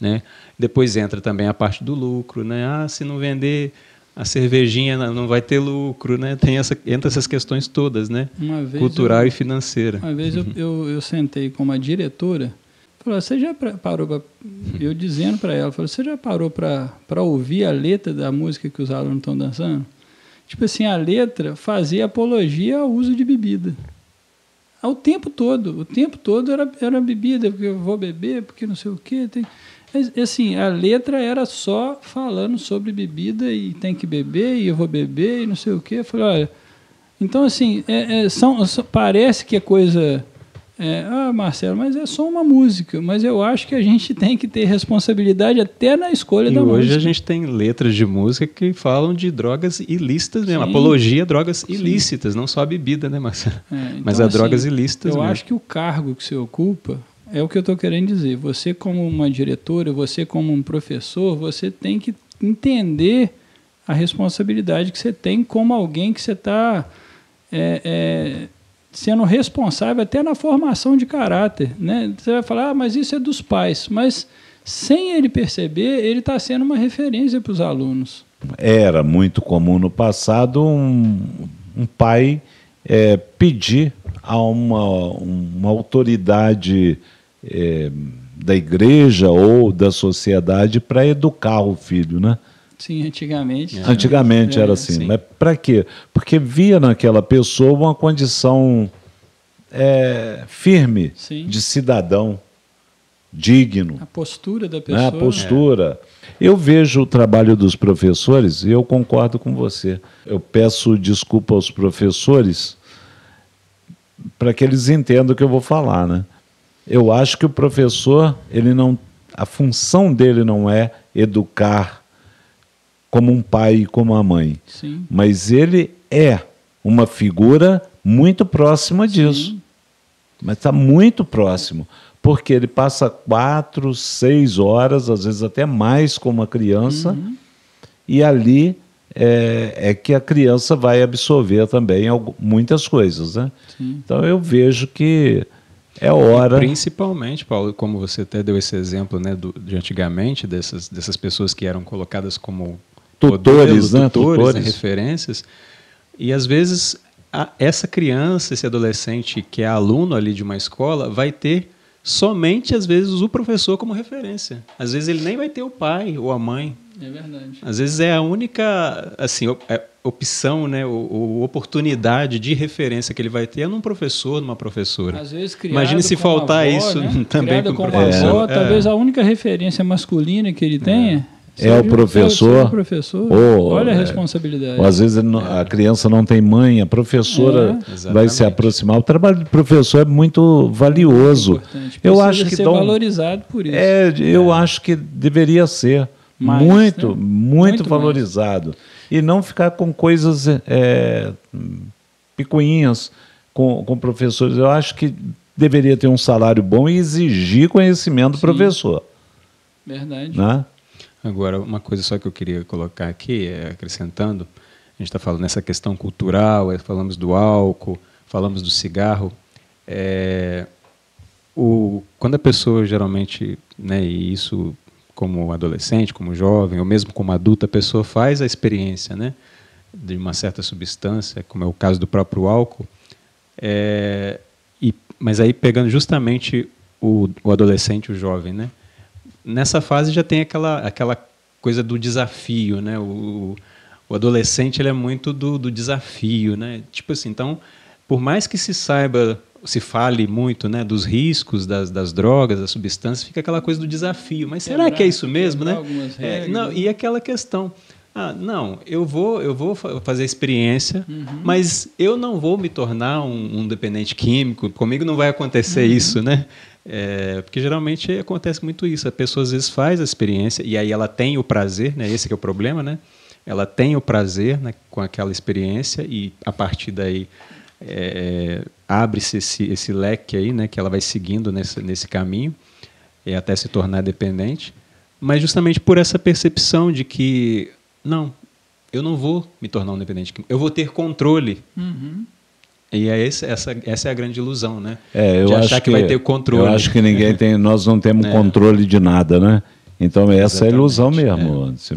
né? Depois entra também a parte do lucro, né? Se não vender a cervejinha não vai ter lucro, né? Entra essas questões todas, né? Cultural e financeira. Uma vez eu sentei com uma diretora, falou: você já parou eu dizendo para ela, falou: você já parou para ouvir a letra da música que os alunos estão dançando? Tipo assim, a letra fazia apologia ao uso de bebida. O tempo todo era bebida, porque eu vou beber, porque não sei o quê. Assim, a letra era só falando sobre bebida e tem que beber, e eu vou beber, e não sei o quê. Eu falei, olha, então assim, parece que é coisa... Marcelo, mas é só uma música. Mas eu acho que a gente tem que ter responsabilidade até na escolha da música. E hoje a gente tem letras de música que falam de drogas ilícitas mesmo. Sim. Apologia a drogas ilícitas, não só a bebida, né, Marcelo? Então, mas a drogas ilícitas eu mesmo. acho que o cargo que você ocupa é o que eu estou querendo dizer. Você como uma diretora, você como um professor, você tem que entender a responsabilidade que você tem como alguém que você está... sendo responsável até na formação de caráter, né? Você vai falar, mas isso é dos pais, mas sem ele perceber, ele está sendo uma referência para os alunos. Era muito comum no passado um pai pedir a uma autoridade da igreja ou da sociedade para educar o filho, né? Sim, antigamente. Antigamente era assim. Sim. Mas para quê? Porque via naquela pessoa uma condição firme, Sim. de cidadão, digno. A postura da pessoa. Né? A postura. Eu vejo o trabalho dos professores e eu concordo com você. Eu peço desculpa aos professores para que eles entendam o que eu vou falar, né? Eu acho que o professor, a função dele não é educar como um pai e como uma mãe. Sim. Mas ele é uma figura muito próxima disso. Sim. Mas está muito próximo. Porque ele passa 4, 6 horas, às vezes até mais, com uma criança, e ali é que a criança vai absorver também muitas coisas, né? Sim. Então eu vejo que é hora... E principalmente, Paulo, como você até deu esse exemplo, né, de antigamente, dessas pessoas que eram colocadas como tutores, tutores, né, referências, e às vezes essa criança, esse adolescente que é aluno ali de uma escola, vai ter somente, às vezes, o professor como referência. Às vezes ele nem vai ter o pai ou a mãe. É verdade. Às vezes é a única opção, né, ou oportunidade de referência que ele vai ter num professor, numa professora. Às vezes criado Imagine se faltar avó, isso, né? também Criado com como o professor. avó, talvez a única referência masculina que ele tenha o professor. o professor. Ou, olha a responsabilidade. Ou às vezes a criança não tem mãe, a professora vai se aproximar. O trabalho do professor é muito valioso. Importante. Eu acho que ser valorizado por isso. Eu acho que deveria ser Mais, muito valorizado. Mais. E não ficar com coisas picuinhas com professores. Eu acho que deveria ter um salário bom e exigir conhecimento do professor. Verdade. Né? Agora, uma coisa só que eu queria colocar aqui, acrescentando, a gente está falando nessa questão cultural, falamos do álcool, falamos do cigarro. Quando a pessoa geralmente, né, e isso como adolescente, como jovem, ou mesmo como adulta, a pessoa faz a experiência, né, de uma certa substância, como é o caso do próprio álcool, mas aí pegando justamente o adolescente, o jovem, né, nessa fase já tem aquela coisa do desafio, né? O adolescente ele é muito do desafio, né? Tipo assim, então, por mais que se fale muito, né, dos riscos das drogas, das substâncias, fica aquela coisa do desafio. Mas será que é isso mesmo, né? Não, e aquela questão, não, eu vou fazer a experiência, mas eu não vou me tornar um dependente químico, comigo não vai acontecer isso, né? Porque geralmente acontece muito isso, a pessoa às vezes faz a experiência e aí ela tem o prazer, né? Esse que é o problema, né? Ela tem o prazer, né, com aquela experiência e a partir daí abre-se esse leque aí, né, que ela vai seguindo nesse caminho até se tornar dependente, mas justamente por essa percepção de que não, eu não vou me tornar um dependente químico, eu vou ter controle. E essa é a grande ilusão, né? Eu de acho achar que vai ter controle. Eu acho que nós não temos controle de nada, né? Então essa é a ilusão mesmo. Você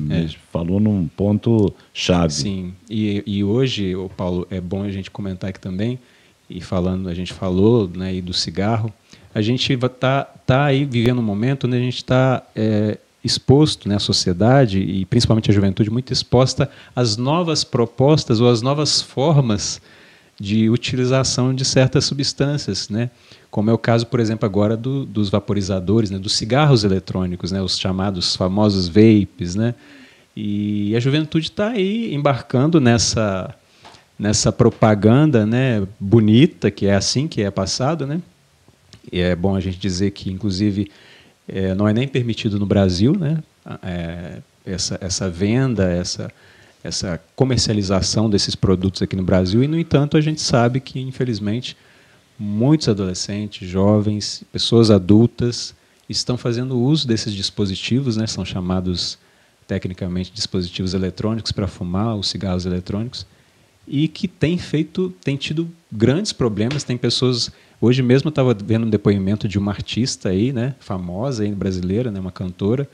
falou num ponto chave. Sim. E hoje, Paulo, é bom a gente comentar aqui também, a gente falou, né, aí do cigarro, a gente tá aí vivendo um momento onde a gente está exposto, né, a sociedade e principalmente a juventude muito exposta às novas propostas ou às novas formas de utilização de certas substâncias, né? Como é o caso, por exemplo, agora dos vaporizadores, né? Dos cigarros eletrônicos, né? Os chamados famosos vapes, né? E a juventude está aí embarcando nessa propaganda, né, bonita, que é assim que é passado, né? E é bom a gente dizer que, inclusive, não é nem permitido no Brasil, né? Essa venda, essa comercialização desses produtos aqui no Brasil, e, no entanto, a gente sabe que, infelizmente, muitos adolescentes, jovens, pessoas adultas estão fazendo uso desses dispositivos, né? São chamados, tecnicamente, dispositivos eletrônicos para fumar, os cigarros eletrônicos, e que tem tido grandes problemas. Tem pessoas... Hoje mesmo eu estava vendo um depoimento de uma artista aí, né, famosa aí, brasileira, né, uma cantora,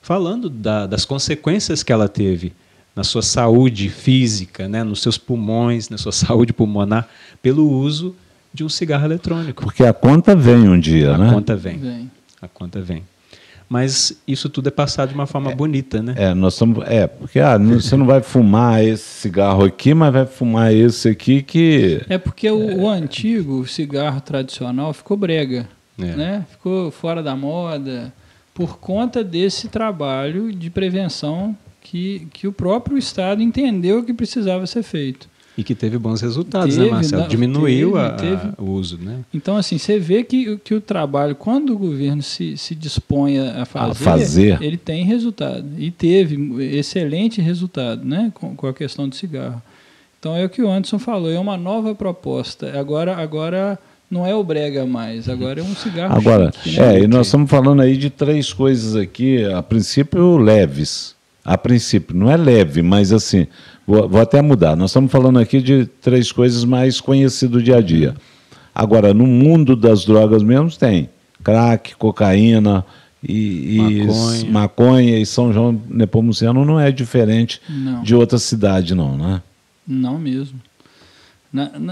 falando das consequências que ela teve na sua saúde física, né, nos seus pulmões, na sua saúde pulmonar, pelo uso de um cigarro eletrônico. Porque a conta vem um dia, né? A conta vem. A conta vem. Mas isso tudo é passado de uma forma bonita, né? Porque você não vai fumar esse cigarro aqui, mas vai fumar esse aqui que... Porque o antigo cigarro tradicional ficou brega, né? Ficou fora da moda por conta desse trabalho de prevenção que o próprio Estado entendeu que precisava ser feito. E que teve bons resultados, né, Marcelo? Diminuiu o uso, né? Então, assim, você vê que o trabalho, quando o governo se dispõe a fazer, ele tem resultado. E teve excelente resultado, né, com a questão do cigarro. Então, é o que o Anderson falou, é uma nova proposta. Agora não é o brega mais, agora é um cigarro chique, né? E nós estamos falando aí de 3 coisas aqui, a princípio leves. A princípio, não é leve, mas assim... Vou até mudar. Nós estamos falando aqui de 3 coisas mais conhecidas do dia a dia. Agora, no mundo das drogas mesmo tem crack, cocaína e maconha e São João Nepomuceno não é diferente de outra cidade, não, né? Não mesmo.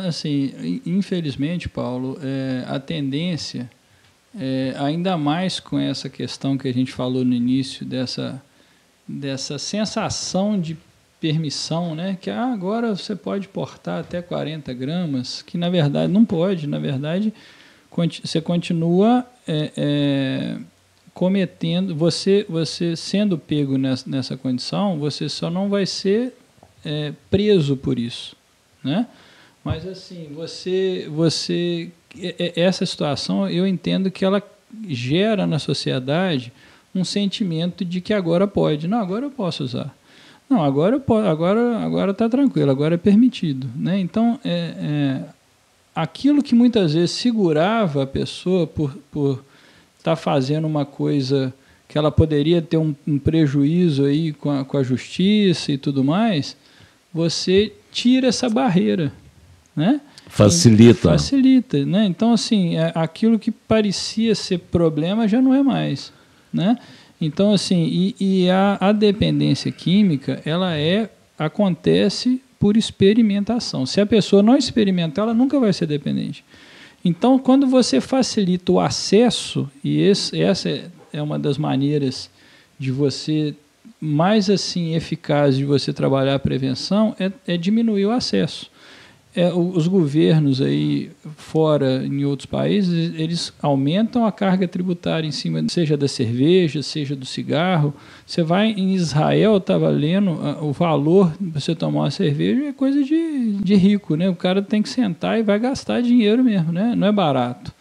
Assim, infelizmente, Paulo, a tendência, ainda mais com essa questão que a gente falou no início, dessa sensação de permissão, né? Que agora você pode portar até 40 gramas, que na verdade não pode, na verdade você continua cometendo, você sendo pego nessa condição, você só não vai ser preso por isso, né? Mas assim, essa situação, eu entendo que ela gera na sociedade um sentimento de que agora pode, não, agora eu posso usar. Não, agora está tranquilo, agora é permitido, né? Então, aquilo que muitas vezes segurava a pessoa por estar fazendo uma coisa que ela poderia ter um prejuízo aí com a justiça e tudo mais, você tira essa barreira, né? Facilita, né? Então, assim, aquilo que parecia ser problema já não é mais, né? Então, assim, a dependência química, ela acontece por experimentação. Se a pessoa não experimentar, ela nunca vai ser dependente. Então, quando você facilita o acesso, e essa é uma das maneiras de você mais assim eficaz de você trabalhar a prevenção é diminuir o acesso. Os governos aí fora, em outros países, eles aumentam a carga tributária em cima, seja da cerveja, seja do cigarro. Você vai em Israel, estava lendo, o valor para você tomar uma cerveja é coisa de rico, né? O cara tem que sentar e vai gastar dinheiro mesmo, né? Não é barato.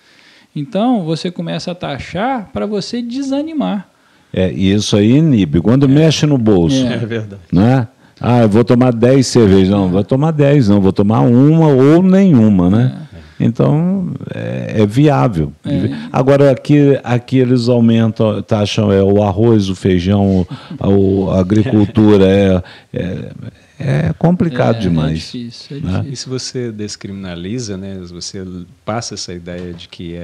Então, você começa a taxar para você desanimar. E isso aí inibe. Quando mexe no bolso. É verdade. Né? Eu vou tomar 10 cervejas. Não, vou tomar 10, não. Vou tomar uma ou nenhuma, né? Então, é viável. Agora, aqui eles aumentam, taxam o arroz, o feijão, a agricultura. É complicado demais. É difícil, né? E se você descriminaliza, né, se você passa essa ideia de que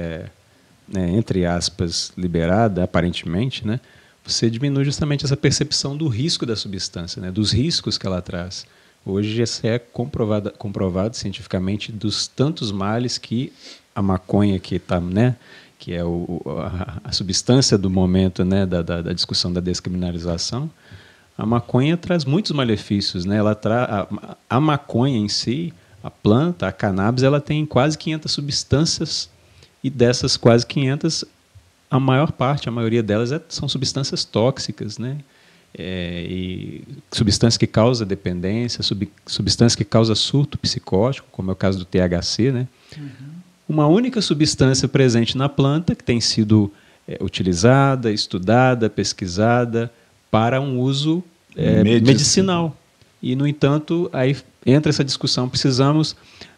né, entre aspas, liberada, aparentemente, né, você diminui justamente essa percepção do risco da substância, né, dos riscos que ela traz. Hoje já é comprovado cientificamente dos tantos males que a maconha que está, né, que é a substância do momento, né, da discussão da descriminalização, a maconha traz muitos malefícios, né? A maconha em si, a planta, a cannabis, ela tem quase 500 substâncias e dessas quase 500, a maioria delas são substâncias tóxicas, né? E substâncias que causam dependência, substâncias que causam surto psicótico, como é o caso do THC, né? Uma única substância presente na planta que tem sido utilizada, estudada, pesquisada para um uso medicinal. E, no entanto, aí entra essa discussão, precisamos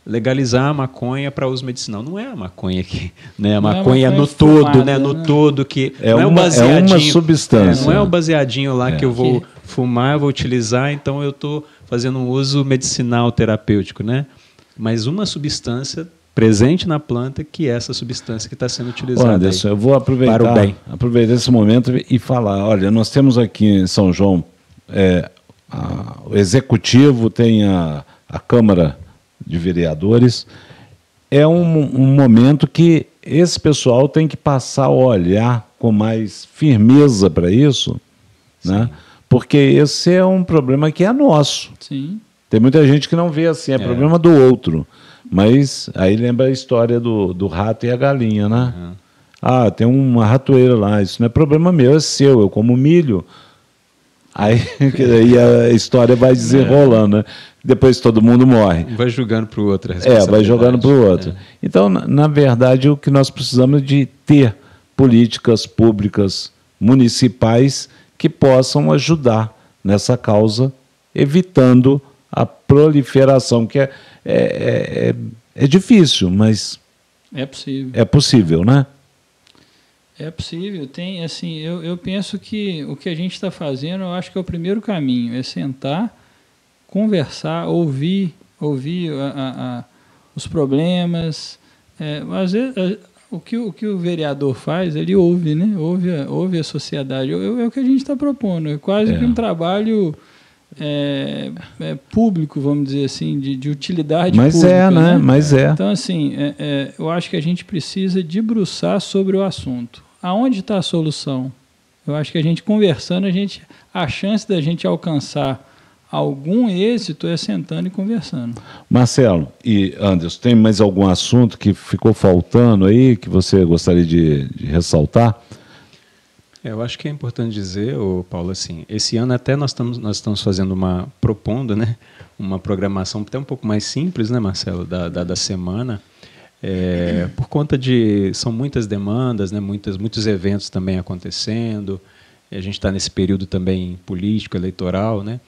legalizar a maconha para uso medicinal. Não é a maconha que, né, a maconha no todo, fumada, né, no todo que não é um baseadinho, uma substância. Não é um baseadinho lá que eu vou fumar, eu vou utilizar, então eu estou fazendo um uso medicinal terapêutico, né? Mas uma substância presente na planta, que é essa substância que está sendo utilizada. Anderson, eu vou aproveitar esse momento e falar, olha, nós temos aqui em São João o Executivo, tem a Câmara de Vereadores, é um momento que esse pessoal tem que passar a olhar com mais firmeza para isso, né? Porque esse é um problema que é nosso. Sim. Tem muita gente que não vê assim, é problema do outro. Mas aí lembra a história do rato e a galinha, né? Tem uma ratoeira lá, isso não é problema meu, é seu, eu como milho. Aí a história vai desenrolando, né? Depois todo mundo morre. Vai jogando para o outro. Vai jogando para o outro. Então, na verdade, o que nós precisamos é de ter políticas públicas municipais que possam ajudar nessa causa, evitando a proliferação, que é difícil, mas é possível. É possível, né? É possível. Tem, assim, eu penso que o que a gente está fazendo, eu acho que é o primeiro caminho, é sentar, conversar, ouvir os problemas. Às vezes, o que o vereador faz, ele ouve, né? Ouve a sociedade. É o que a gente está propondo. É quase que um trabalho público, vamos dizer assim, de utilidade pública. Né? Mas Então, assim, eu acho que a gente precisa debruçar sobre o assunto. Aonde está a solução? Eu acho que a gente conversando, a chance da gente alcançar algum êxito é sentando e conversando. Marcelo e Anderson, tem mais algum assunto que ficou faltando aí, que você gostaria de ressaltar? Eu acho que é importante dizer, Paulo, assim, esse ano até nós estamos propondo, né, uma programação até um pouco mais simples, né, Marcelo, da semana, por conta são muitas demandas, né, muitos eventos também acontecendo, a gente está nesse período também político, eleitoral, né,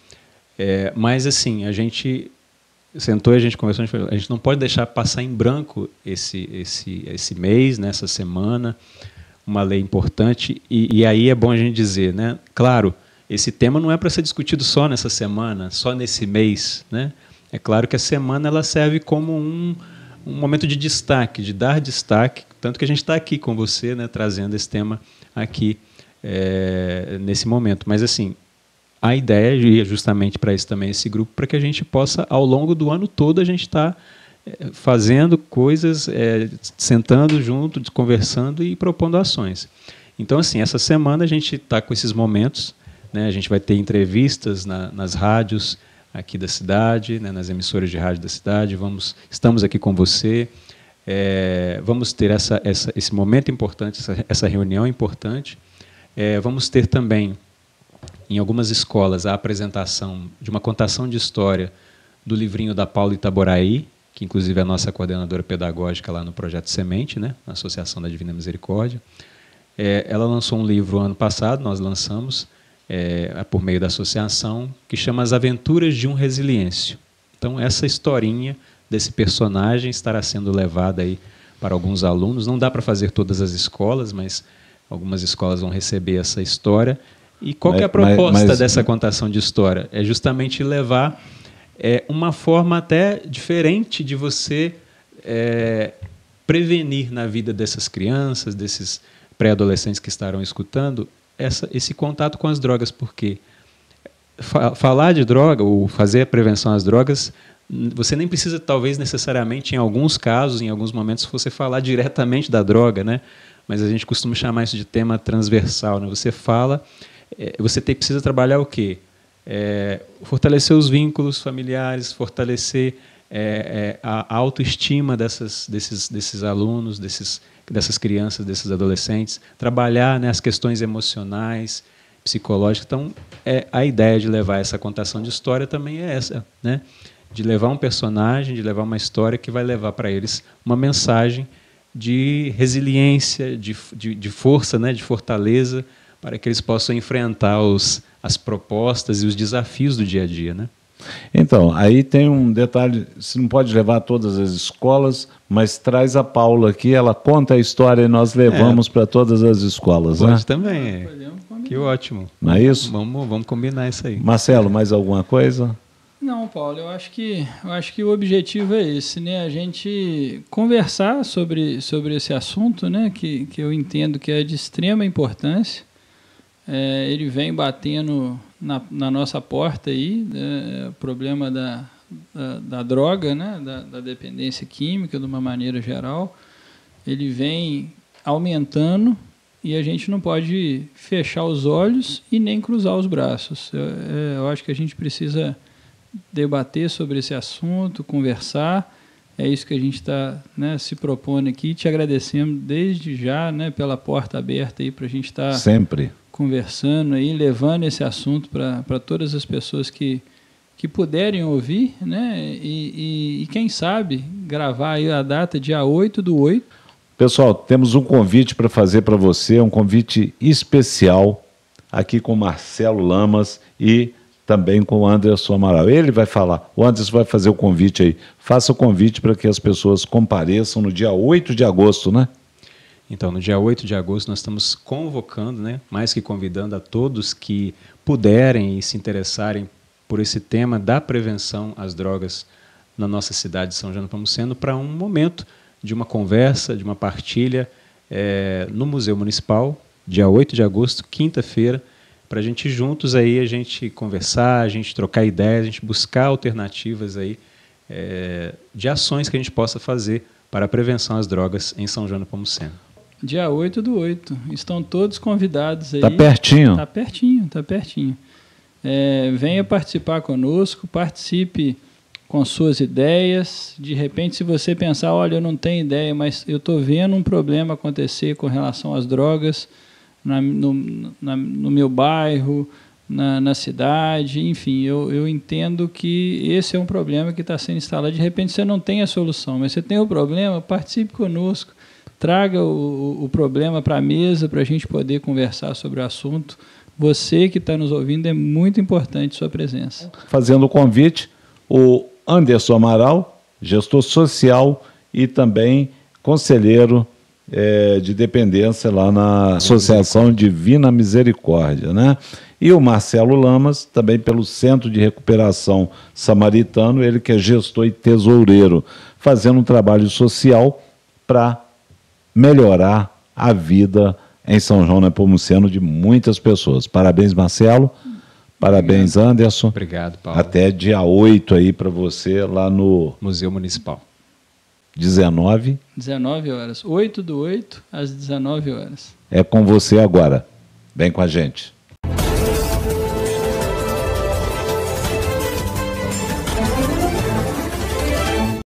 mas assim, a gente sentou e a gente conversou, a gente não pode deixar passar em branco esse mês, né, essa semana, uma lei importante, e aí é bom a gente dizer, né, claro, esse tema não é para ser discutido só nessa semana, só nesse mês, né? É claro que a semana ela serve como um momento de destaque, de dar destaque, tanto que a gente está aqui com você, né, trazendo esse tema aqui nesse momento. Mas, assim, a ideia é justamente para isso também, esse grupo, para que a gente possa, ao longo do ano todo, a gente estar fazendo coisas, sentando junto, conversando e propondo ações. Então, assim, essa semana a gente está com esses momentos, né? A gente vai ter entrevistas nas rádios aqui da cidade, né? Nas emissoras de rádio da cidade. Estamos aqui com você. Vamos ter esse momento importante, essa reunião importante. Vamos ter também, em algumas escolas, a apresentação de uma contação de história do livrinho da Paula Itaboraí, que inclusive é a nossa coordenadora pedagógica lá no Projeto Semente, né, na Associação da Divina Misericórdia. Ela lançou um livro ano passado, nós lançamos, por meio da associação, que chama As Aventuras de um Resiliêncio. Então, essa historinha desse personagem estará sendo levada aí para alguns alunos. Não dá para fazer todas as escolas, mas algumas escolas vão receber essa história. E qual que é a proposta dessa contação de história? É justamente levar uma forma até diferente de você prevenir na vida dessas crianças, desses pré-adolescentes que estarão escutando, esse contato com as drogas, porque falar de droga, ou fazer a prevenção às drogas, você nem precisa, talvez, necessariamente, em alguns casos, em alguns momentos, você falar diretamente da droga, né? Mas a gente costuma chamar isso de tema transversal, né? Você fala, você precisa trabalhar o quê? Fortalecer os vínculos familiares, fortalecer a autoestima desses alunos, dessas crianças, desses adolescentes, trabalhar, né, as questões emocionais, psicológicas. Então, a ideia de levar essa contação de história também é essa, né? De levar um personagem, de levar uma história que vai levar para eles uma mensagem de resiliência, de força, né, de fortaleza, para que eles possam enfrentar as propostas e os desafios do dia a dia, né? Então, aí tem um detalhe, você não pode levar todas as escolas, mas traz a Paula aqui, ela conta a história e nós levamos para todas as escolas. Pode, né? Também. Que ótimo. Não é isso? Vamos combinar isso aí. Marcelo, mais alguma coisa? Não, Paulo, eu acho que o objetivo é esse, né? A gente conversar sobre esse assunto, né? Que eu entendo que é de extrema importância. Ele vem batendo na nossa porta aí, o problema da droga, né? Da dependência química, de uma maneira geral. Ele vem aumentando e a gente não pode fechar os olhos e nem cruzar os braços. Eu acho que a gente precisa debater sobre esse assunto, conversar. É isso que a gente está, né, se propondo aqui. Te agradecemos desde já, né, pela porta aberta aí para a gente estar sempre conversando aí, levando esse assunto para todas as pessoas que puderem ouvir, né, e quem sabe gravar aí a data dia 8/8. Pessoal, temos um convite para fazer para você, um convite especial aqui com Marcelo Lamas e também com o Anderson Amaral. Ele vai falar, o Anderson vai fazer o convite aí. Faça o convite para que as pessoas compareçam no dia 8 de agosto, né? Então, no dia 8 de agosto, nós estamos convocando, né, mais que convidando a todos que puderem e se interessarem por esse tema da prevenção às drogas na nossa cidade de São João do Nepomuceno para um momento de uma conversa, de uma partilha no Museu Municipal, dia 8 de agosto, quinta-feira, para a gente juntos aí, a gente conversar, a gente trocar ideias, a gente buscar alternativas aí, de ações que a gente possa fazer para a prevenção às drogas em São João do Nepomuceno. Dia 8/8. Estão todos convidados aí. Está pertinho. Está pertinho, está pertinho. Venha participar conosco, participe com suas ideias. De repente, se você pensar, olha, eu não tenho ideia, mas eu estou vendo um problema acontecer com relação às drogas no meu bairro, na cidade, enfim, eu entendo que esse é um problema que está sendo instalado. De repente você não tem a solução, mas você tem o problema, participe conosco, traga o problema para a mesa para a gente poder conversar sobre o assunto. Você que está nos ouvindo, é muito importante sua presença. Fazendo o convite, o Anderson Amaral, gestor social e também conselheiro de dependência lá na Associação Divina Misericórdia, né? E o Marcelo Lamas, também pelo Centro de Recuperação Samaritano, ele que é gestor e tesoureiro, fazendo um trabalho social para melhorar a vida em São João do Nepomuceno de muitas pessoas. Parabéns, Marcelo. Parabéns, Obrigado. Anderson. Obrigado, Paulo. Até dia 8 aí para você lá no Museu Municipal. 19 horas. 8/8 às 19 horas. É com você agora. Vem com a gente.